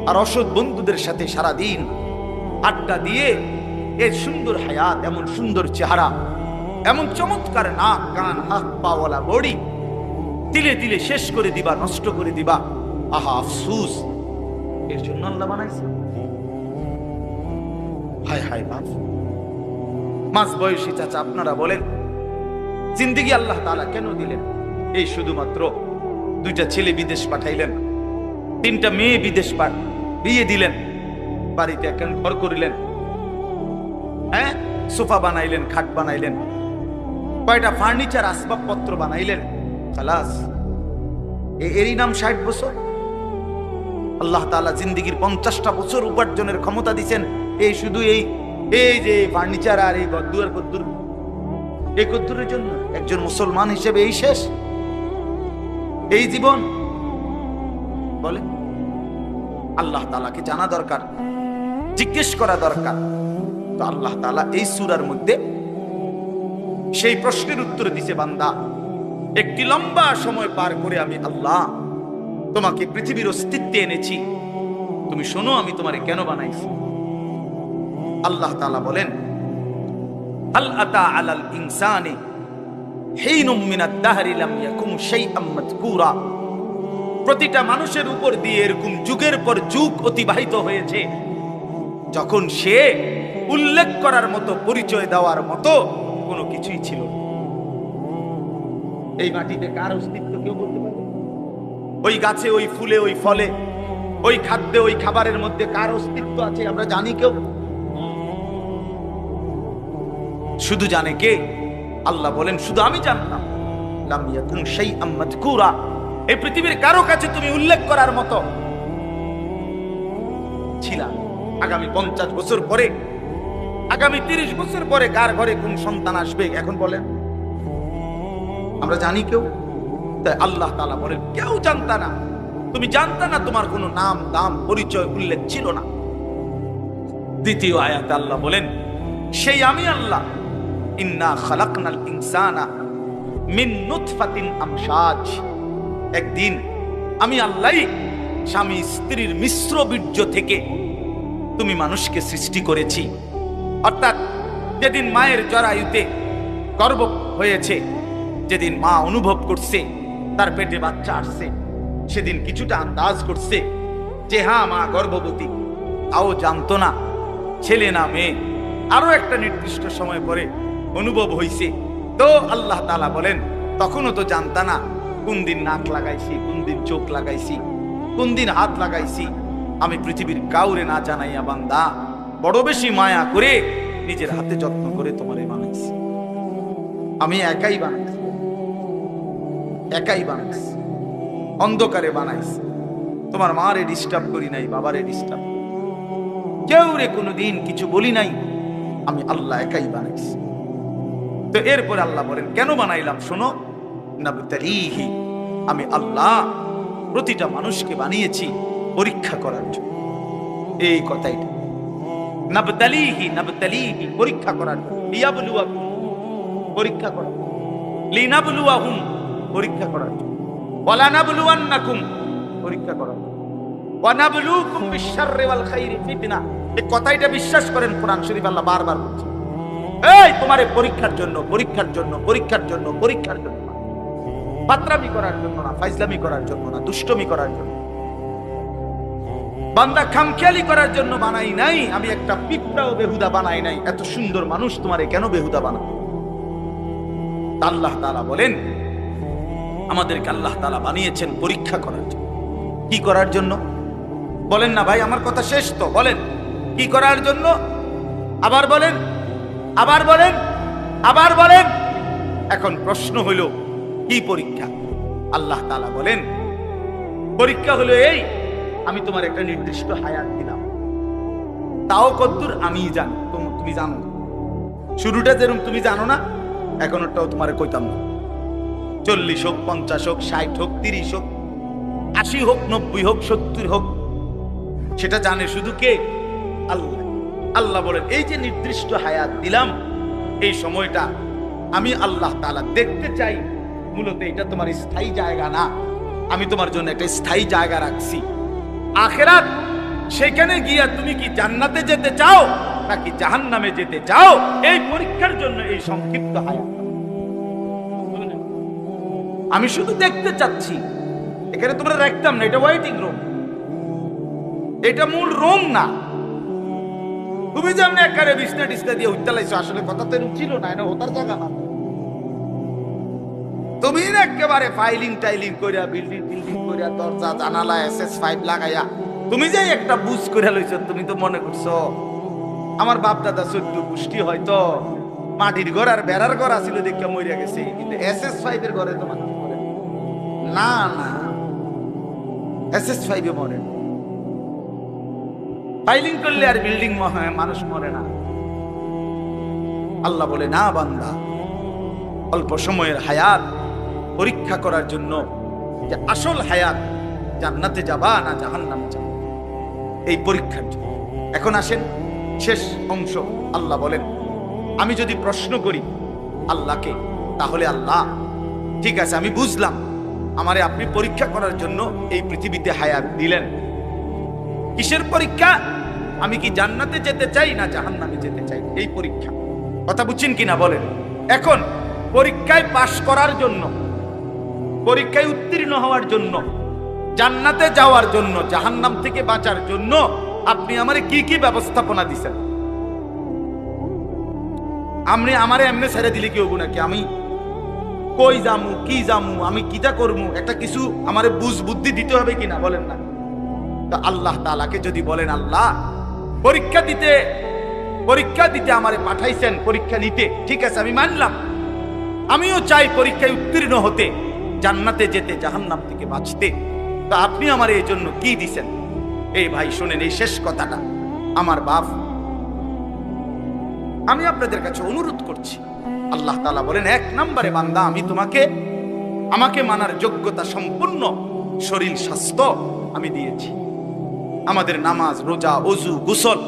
আর অসৎ বন্ধুদের সাথে সারা দিন আড্ডা দিয়ে এর সুন্দর হায়াত, এমন সুন্দর চেহারা, এমন চমৎকার নাক কান হাত পাওয়ালা বডি তিলে তিলে শেষ করে দিবা, নষ্ট করে দিবা। আহা আফসুস, এর জন্য আল্লাহ বানাইছে। হায় হায় বাপ, মাঝ বয়সী চাচা আপনারা বলেন, জিন্দেগি আল্লাহ তাআলা কেন দিলেন? এই শুধুমাত্র 2টা ছেলে বিদেশ পাঠাইলেন, 3টা মেয়ে বিদেশ বিয়ে দিলেন, বাড়িতে এখন ঘর করিলেন, হ্যাঁ সোফা বানাইলেন, খাট বানাইলেন, কয়টা ফার্নিচার আসবাবপত্র বানাইলেন, খালাস। এরই নাম 60 বছর? আল্লাহ তাআলা জিন্দেগির 50টা বছর উপার্জনের ক্ষমতা দিচ্ছেন এই শুধু এই যে ফার্নিচার আর এই গদ্দুর গদ্দুর, এই গদ্দুরের জন্য? একজন মুসলমান হিসেবে এই শেষ, এই জীবন? বলে আল্লাহ তাআলাকে জানা দরকার, জিজ্ঞেস করা দরকার। তো আল্লাহ তাআলা এই সূরার মধ্যে সেই প্রশ্নের উত্তর দিছে, বান্দা একটি লম্বা সময় পার করে আমি আল্লাহ তোমাকে পৃথিবীর অস্তিত্বে এনেছি, তুমি শোনো আমি তোমারে কেন বানাইছি। আল্লাহ তাআলা বলেন, হাল আতা আলাল ইনসানি হিনুম মিনাদ দাহরি লাম ইয়াকুম শাইআম মাযকুরা। প্রতিটা মানুষের উপর দিয়ে এরকম যুগের পর যুগ অতিবাহিত হয়েছে যখন সে উল্লেখ করার মতো, পরিচয় দেওয়ার মতো কোনো কিছুই ছিল না। এই মাটিতে কার অস্তিত্ব কেউ বলতে পারে? ওই গাছে, ওই ফুলে, ওই ফলে, ওই খাদ্যে, ওই খাবারের মধ্যে কার অস্তিত্ব আছে আমরা জানি কেউ? শুধু জানে কে? আল্লাহ বলেন শুধু আমি জানতাম। লাম ইয়াকুন শাইআম মাযকুরা, এই পৃথিবীর কারো কাছে তুমি উল্লেখ করার মতো ছিলা। আগামী 50 বছর পরে, আগামী 30 বছর পরে কার ঘরে কোন সন্তান আসবে এখন বলেন? আমরা জানি কেউ? তাই আল্লাহ তাআলা বলেন কেউ জানতা না, তুমি জানতা না, তোমার কোনো নাম দাম পরিচয় উল্লেখ ছিল না। দ্বিতীয় আয়াতে আল্লাহ বলেন সেই আমি আল্লাহ, ইন্না খালাকনাল ইনসানা মিন নুতফাতিন আমশাজ। একদিন আমি আল্লাহ স্বামী স্ত্রীর মিশ্র বীর্য থেকে তুমি মানুষকে সৃষ্টি করেছি। অর্থাৎ যেদিন মায়ের জরায়ুতে গর্ভ হয়েছে, যেদিন মা অনুভব করছে তার পেটে বাচ্চা আসছে, সেদিন কিছুটা আন্দাজ করছে যে হ্যাঁ মা গর্ভবতী, তাও জানতো না ছেলে না মেয়ে। আরো একটা নির্দিষ্ট সময় পরে অনুভব হইছে। তো আল্লাহ তাআলা বলেন তখনও তো জানতা না কোন দিন নাক লাগাইছি, কোন দিন চোখ লাগাইছি, কোন দিন হাত লাগাইছি। আমি পৃথিবীর কাউরে না জানাইয়া বান্দা বড় বেশি মায়া করে নিজের হাতে যত্ন করে তোমারে বানাইছি। আমি একাই বানাইছি, একাই বানাইছি, অন্ধকারে বানাইছি। তোমার মারে ডিস্টার্ব করি নাই, বাবারে ডিস্টার্ব, কেউ রে কোনোদিন কিছু বলি নাই, আমি আল্লাহ একাই বানাইছি। তো এরপরে আল্লাহ বলেন কেন বানাইলাম শোনো, নাবতালিহি, আমি আল্লাহ প্রতিটা মানুষকে বানিয়েছি পরীক্ষা করার জন্য। এই কথাই নাবতালিহি, নাবতালিহি পরীক্ষা করার জন্য, লিয়াবলুয়াকুম পরীক্ষা করার, লিনাবলুয়াহুম পরীক্ষা করার জন্য, ওয়ালা নাবলুয়ান্নাকুম পরীক্ষা করার জন্য, ওয়া নাবলুকুম বিশ-শাররি ওয়াল খাইরি ফিতনা। এই কথাটা বিশ্বাস করেন, কোরআন শরীফ আল্লাহ বারবার বলছে এই তোমারে পরীক্ষার জন্য, পরীক্ষার জন্য, পরীক্ষার জন্য, পরীক্ষার জন্য, বাতরামি করার জন্য না, ফাইজলামি করার জন্য না, দুষ্টমি করার জন্য, বান্দা খামখেয়ালি করার জন্য বানাই নাই। আমি একটা পিঁপড়াও বেহুদা বানাই নাই। এত সুন্দর মানুষ তোমারে কেন বেহুদা বানাবো? আল্লাহ তাআলা বলেন আমাদেরকে আল্লাহ তাআলা বানিয়েছেন পরীক্ষা করার জন্য। কি করার জন্য বলেন না ভাই? আমার কথা শেষ তো, বলেন কি করার জন্য? আবার বলেন, আবার বলেন, আবার বলেন। এখন প্রশ্ন হইল কি পরীক্ষা? আল্লাহ তাআলা বলেন পরীক্ষা হলো এই, আমি তোমার একটা নির্দিষ্ট হায়াত দিলাম, তাও কদ্দুর আমি জানি, তুমি জানো না। শুরুটা যেরকম তুমি জানো না, এখন ওটাও তোমার কইতাম না। 40 হোক, 50 হোক, 60 হোক, 30 হোক, 80 হোক, 90 হোক, 70 হোক, সেটা জানে শুধু কে? আল্লাহ। আল্লাহ বলেন এই যে নির্দিষ্ট হায়াত দিলাম, এই সময়টা আমি আল্লাহ তাআলা দেখতে চাই। মূলত এটা তোমার স্থায়ী জায়গা না, আমি তোমার জন্য একটা স্থায়ী জায়গা রাখছি আখিরাত। সেখানে গিয়া তুমি কি জান্নাতে যেতে চাও নাকি জাহান্নামে যেতে চাও, এই পরীক্ষার জন্য এই সংক্ষিপ্ত হায়াত। আমি শুধু দেখতে চাচ্ছি, এখানে তোমরা রাখতাম না, এটা ওয়েটিং রুম, এটা মূল রুম না। তুমি যেমন একারে বিছনা টিছনা দিয়ে উঠতে লাইছো, আসলে কথা তো ছিল না, এটা ওটার জায়গা না। তুমি একেবারে ফাইলিং টাইলিং করিয়া, বিল্ডিং করিয়া, দরজা জানালা SS5 লাগাইয়া তুমি যে একটা বুঝ করে লইছো, তুমি তো মনে করছো আমার বাপ দাদা 14 পুষ্টি হয়তো মাটির ঘর আর বেড়ার ঘর আছিল দেখে মরিয়া গেছে, কিন্তু SS5 এর ঘরে তো মানুষ মরে না। না, SS5 এ মরে। ফাইলিং করলে আর বিল্ডিং মানুষ মরে না। আল্লাহ বলে না বান্দা, অল্প সময়ের হায়াত পরীক্ষা করার জন্য, যে আসল হায়াত জান্নাতে যাবা না জাহান্নামে যাবা, এই পরীক্ষার জন্য। এখন আসেন শেষ অংশ। আল্লাহ বলেন আমি যদি প্রশ্ন করি আল্লাহকে, তাহলে আল্লাহ ঠিক আছে আমি বুঝলাম, আমারে আপনি পরীক্ষা করার জন্য এই পৃথিবীতে হায়াত দিলেন। কিসের পরীক্ষা? আমি কি জান্নাতে যেতে চাই না জাহান্নামে যেতে চাই, এই পরীক্ষা। কথা বুঝছেন কিনা বলেন? এখন পরীক্ষায় পাশ করার জন্য, পরীক্ষায় উত্তীর্ণ হওয়ার জন্য, জান্নাতে যাওয়ার জন্য, জাহান্নাম থেকে বাঁচার জন্য আপনি আমারে কি কি ব্যবস্থাপনা দিছেন? আপনি আমারে এমনি ছেড়ে দিলে কি হবো নাকি? আমি কই যামু, কি যামু, আমি কিটা করবো, একটা কিছু আমারে বুঝ বুদ্ধি দিতে হবে কিনা বলেন না? তো আল্লাহ তাআলাকে যদি বলেন আল্লাহ পরীক্ষা দিতে আমারে পাঠাইছেন, পরীক্ষা নিতে, ঠিক আছে আমি মানলাম, আমিও চাই পরীক্ষায় উত্তীর্ণ হতে, জান্নাতে যেতে, জাহান্নাম থেকে বাঁচতে। তা আপনি আমার এই জন্য কি দিছেন? এই ভাই শোনেন এই শেষ কথাটা, আমার বাপ, আমি আপনাদের কাছে অনুরোধ করছি। আল্লাহ তাআলা বলেন 1 নম্বরে বান্দা, আমি আমাকে মানার যোগ্যতা সম্পূর্ণ শরীর স্বাস্থ্য আমি দিয়েছি। আমাদের নামাজ, রোজা, ওযু, গোসল,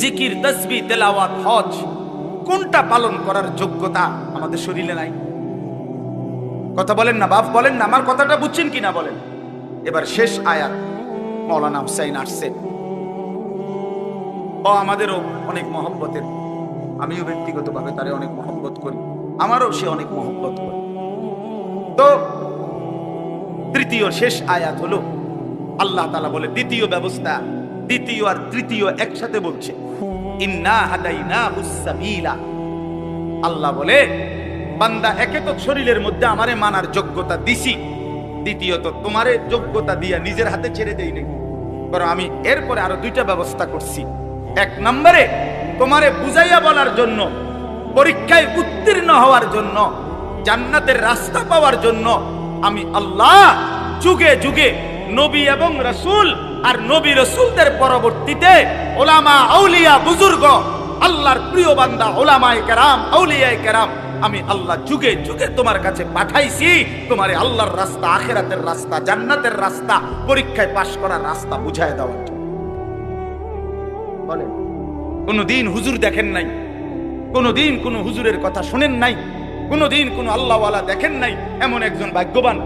জিকির, তাসবিহ, তেলাওয়াত, হজ, কোনটা পালন করার যোগ্যতা আমাদের শরীরে নাই? কথা বলেন না বাপ, বলেন না, আমার কথাটা বুঝছেন কিনা বলেন? এবার শেষ আয়াত মাওলানা হুসাইন আসছেন, ও আমাদেরও অনেক মহব্বতের, আমিও ব্যক্তিগতভাবে তারে অনেক মহব্বত করি, আমারও সে অনেক মহব্বত করে। তো তৃতীয় শেষ আয়াত হলো আল্লাহ তাআলা বলে দ্বিতীয় ব্যবস্থা, দ্বিতীয় আর তৃতীয় একসাথে বলছে, ইন্না হাদাইনাহুস সাবিলা। আল্লাহ বলে বান্দা একে তো শরীরের মধ্যে আমারে মানার যোগ্যতা দিছি, দ্বিতীয়ত তোমারে যোগ্যতা দিয়া নিজের হাতে ছেড়ে দেই নাই, বরং আমি এরপরে আরো 2টা ব্যবস্থা করছি। 1 নম্বরে তোমারে বুঝাইয়া বলার জন্য, পরীক্ষায় উত্তীর্ণ হওয়ার জন্য, জান্নাতের রাস্তা পাওয়ার জন্য আমি আল্লাহ যুগে যুগে নবী এবং রাসূল আর নবী রাসূলদের পরবর্তীতে ওলামা, আউলিয়া, বুজুর্গ, আল্লাহর প্রিয় বান্দা, ওলামায়ে কেরাম, আউলিয়ায়ে কেরাম, আমি আল্লাহ যুগে যুগে তোমার কাছে পাঠাইছি, তোমারে আল্লাহর রাস্তা, আখিরাতের রাস্তা, জান্নাতের রাস্তা, পরীক্ষায় পাশ করার রাস্তা বুঝায় দেওয়ার জন্য। বলেন কোনদিন হুজুর দেখেন নাই, কোনদিন কোন হুজুরের কথা শুনেন নাই, কোনদিন কোন আল্লাহওয়ালা দেখেন নাই, এমন একজন ভাগ্যবান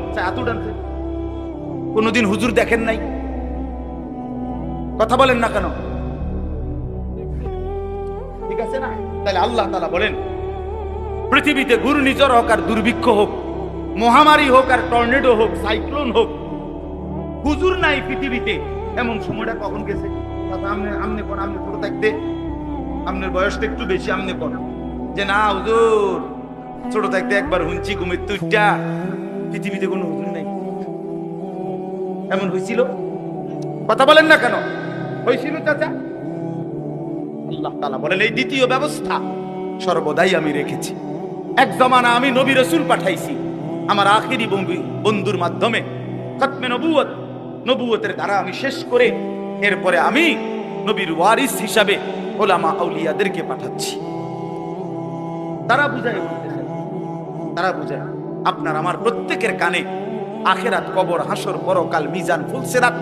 কোনদিন হুজুর দেখেন নাই? কথা বলেন না কেন? ঠিক আছে না? তাহলে আল্লাহ তাআলা বলেন পৃথিবীতে ঘূর্ণিঝড় হোক আর দুর্ভিক্ষ হোক, মহামারী হোক আর টর্নেডো হোক, সাইক্লোন হোক, হুজুর নাই পৃথিবীতে, এমন সময়টা কখন গেছে? আমনে কোন, আমনে ছোট থাকতে, আপনার বয়সটা একটু বেশি, আমনে কোন যে না হুজুর ছোট থাকতে একবার হুঁচি ঘুমের তুইটা, পৃথিবীতে কোনো হুজুর নাই, এমন হয়েছিল? কথা বলেন না কেন? হয়েছিল চাচা? আল্লাহ তাআলা বলেন এই দ্বিতীয় ব্যবস্থা সর্বদাই আমি রেখেছি। এক জমানা আমি নবী রাসূল পাঠাইছি আমার আখিরি বন্ধুর মাধ্যমে, খতমে নবুয়ত, নবুয়তের ধারা আমি শেষ করে এরপরে আমি নবীর ওয়ারিস হিসাবে ওলামা আউলিয়াদেরকে পাঠাচ্ছি। তারা বুঝায় বলতেছেন, তারা বুঝায়। আপনার আমার প্রত্যেকের কানে আখেরাত, কবর, হাসর, পরকাল, মিজান, ফুলসিরাত,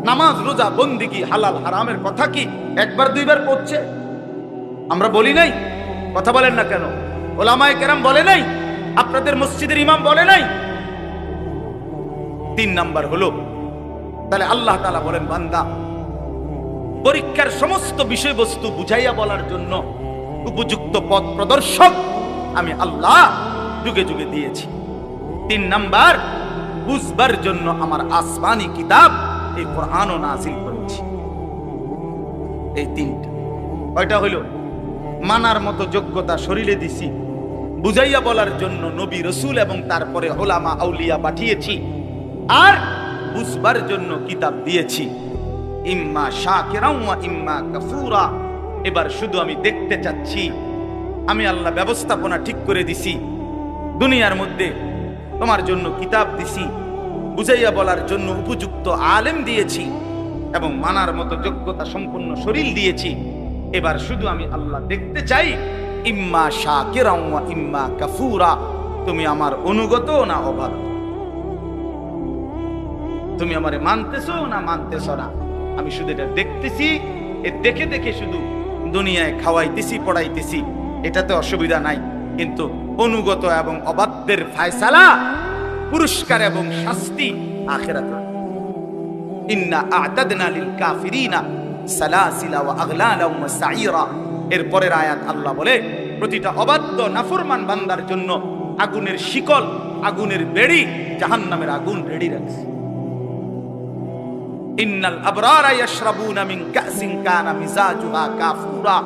নামাজ, রোজা, বন্দেগী, হালাল হারামের কথা কি একবার দুইবার পড়ছে? আমরা বলি নাই? কথা বলেন না কেন? ওলামায়ে কেরাম বলে নাই? আপনাদের মসজিদের ইমাম বলে নাই? 3 নাম্বার হলো, তাহলে আল্লাহ তাআলা বলেন, বান্দা, পরীক্ষার সমস্ত বিষয়বস্তু বুঝাইয়া বলার জন্য উপযুক্ত পথ প্রদর্শক আমি আল্লাহ যুগে যুগে দিয়েছি। 3 নাম্বার, বুঝবার জন্য আমার আসমানি কিতাব এই কোরআনও নাযিল করেছি। এই 3টা। কয়টা হলো? মানার মতো যোগ্যতা শরীরে দিছি, বুঝাইয়া বলার জন্য নবী রাসূল এবং তারপরে উলামা আউলিয়া পাঠিয়েছি, আর বুঝবার জন্য কিতাব দিয়েছি। ইম্মা শাকিরান ওয়া ইম্মা কাফুরা। এবার শুধু আমি দেখতে চাচ্ছি, আমি আল্লাহ ব্যবস্থাপনা ঠিক করে দিছি, দুনিয়ার মধ্যে তোমার জন্য কিতাব দিছি, বুঝাইয়া বলার জন্য উপযুক্ত আলেম দিয়েছি এবং মানার মতো যোগ্যতা সম্পন্ন শরীর দিয়েছি। এবার শুধু আমি আল্লাহ দেখতে চাই, ইম্মা শাকিরান ওয়া ইম্মা কাফুরা, তুমি আমার অনুগত না অবাধ্য, তুমি আমারে মানতেছো না মানতেছো না। আমি শুধু এটা দেখতেছি, এ দেখে দেখে শুধু দুনিয়ায় খাওয়াইতেছি, পড়াইতেছি, এটাতে অসুবিধা নাই, কিন্তু অনুগত এবং অবাধ্যের ফায়সালা, পুরস্কার এবং শাস্তি আখিরাতে। ইন্না আ'তাদনা লিল কাফিরিনা সালাসিলা ওয়া আগলালা ওয়া সাইরা। এর পরের আয়াত আল্লাহ বলে, প্রতিটা অবাধ্য নাফরমান বান্দার জন্য আগুনের শিকল, আগুনের বেড়ি, জাহান্নামের আগুন রেডি রাখছে। ইন্নাল আবরারা ইয়াশরাবুনা মিন কাসিন কানা মিজাজুহা কাফুরা।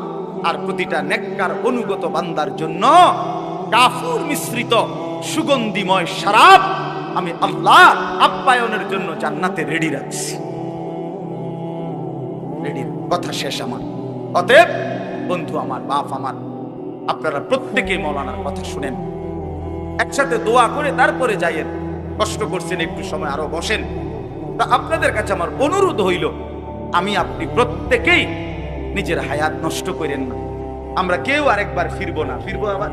আর প্রতিটা নেককার অনুগত বান্দার জন্য কাফুর মিশ্রিত সুগন্ধিময় শরাব আমি আল্লাহ আপ্যায়নের জন্য জান্নাতে রেডি রাখছি। রেডি। কথা শেষ আমার। অতএব বন্ধু আমার, বাপ আমার, আপনারা প্রত্যেকেই মাওলানার কথা শুনেন, একসাথে দোয়া করে তারপরে যাইয়েন। কষ্ট করছেন, একটু সময় আরো বসেন। তা আপনাদের কাছে আমার অনুরোধ হইল, আমি আপনি প্রত্যেকেই নিজের হায়াত নষ্ট করেন না। আমরা কেউ আরেকবার ফিরবো না। ফিরবো আবার?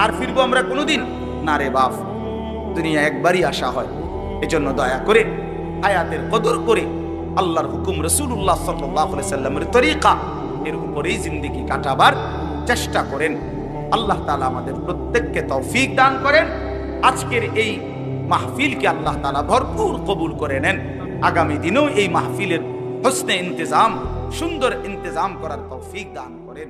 আর ফিরবো আমরা কোনোদিন না রে বাপ। দুনিয়া একবারই আসা হয়। এজন্য দয়া করে হায়াতের কদর করে আল্লাহর হুকুম, রাসূলুল্লাহ সাল্লাল্লাহু আলাইহি সাল্লামের তরিকা, এর উপরেই জিন্দেগি কাটাবার চেষ্টা করেন। আল্লাহ তাআলা আমাদের প্রত্যেককে তৌফিক দান করেন। আজকের এই মাহফিলকে আল্লাহ তাআলা ভরপুর কবুল করে নেন। আগামী দিনেও এই মাহফিলের হোসনে ইন্তেজাম, সুন্দর ইন্তেজাম করার তৌফিক দান করেন।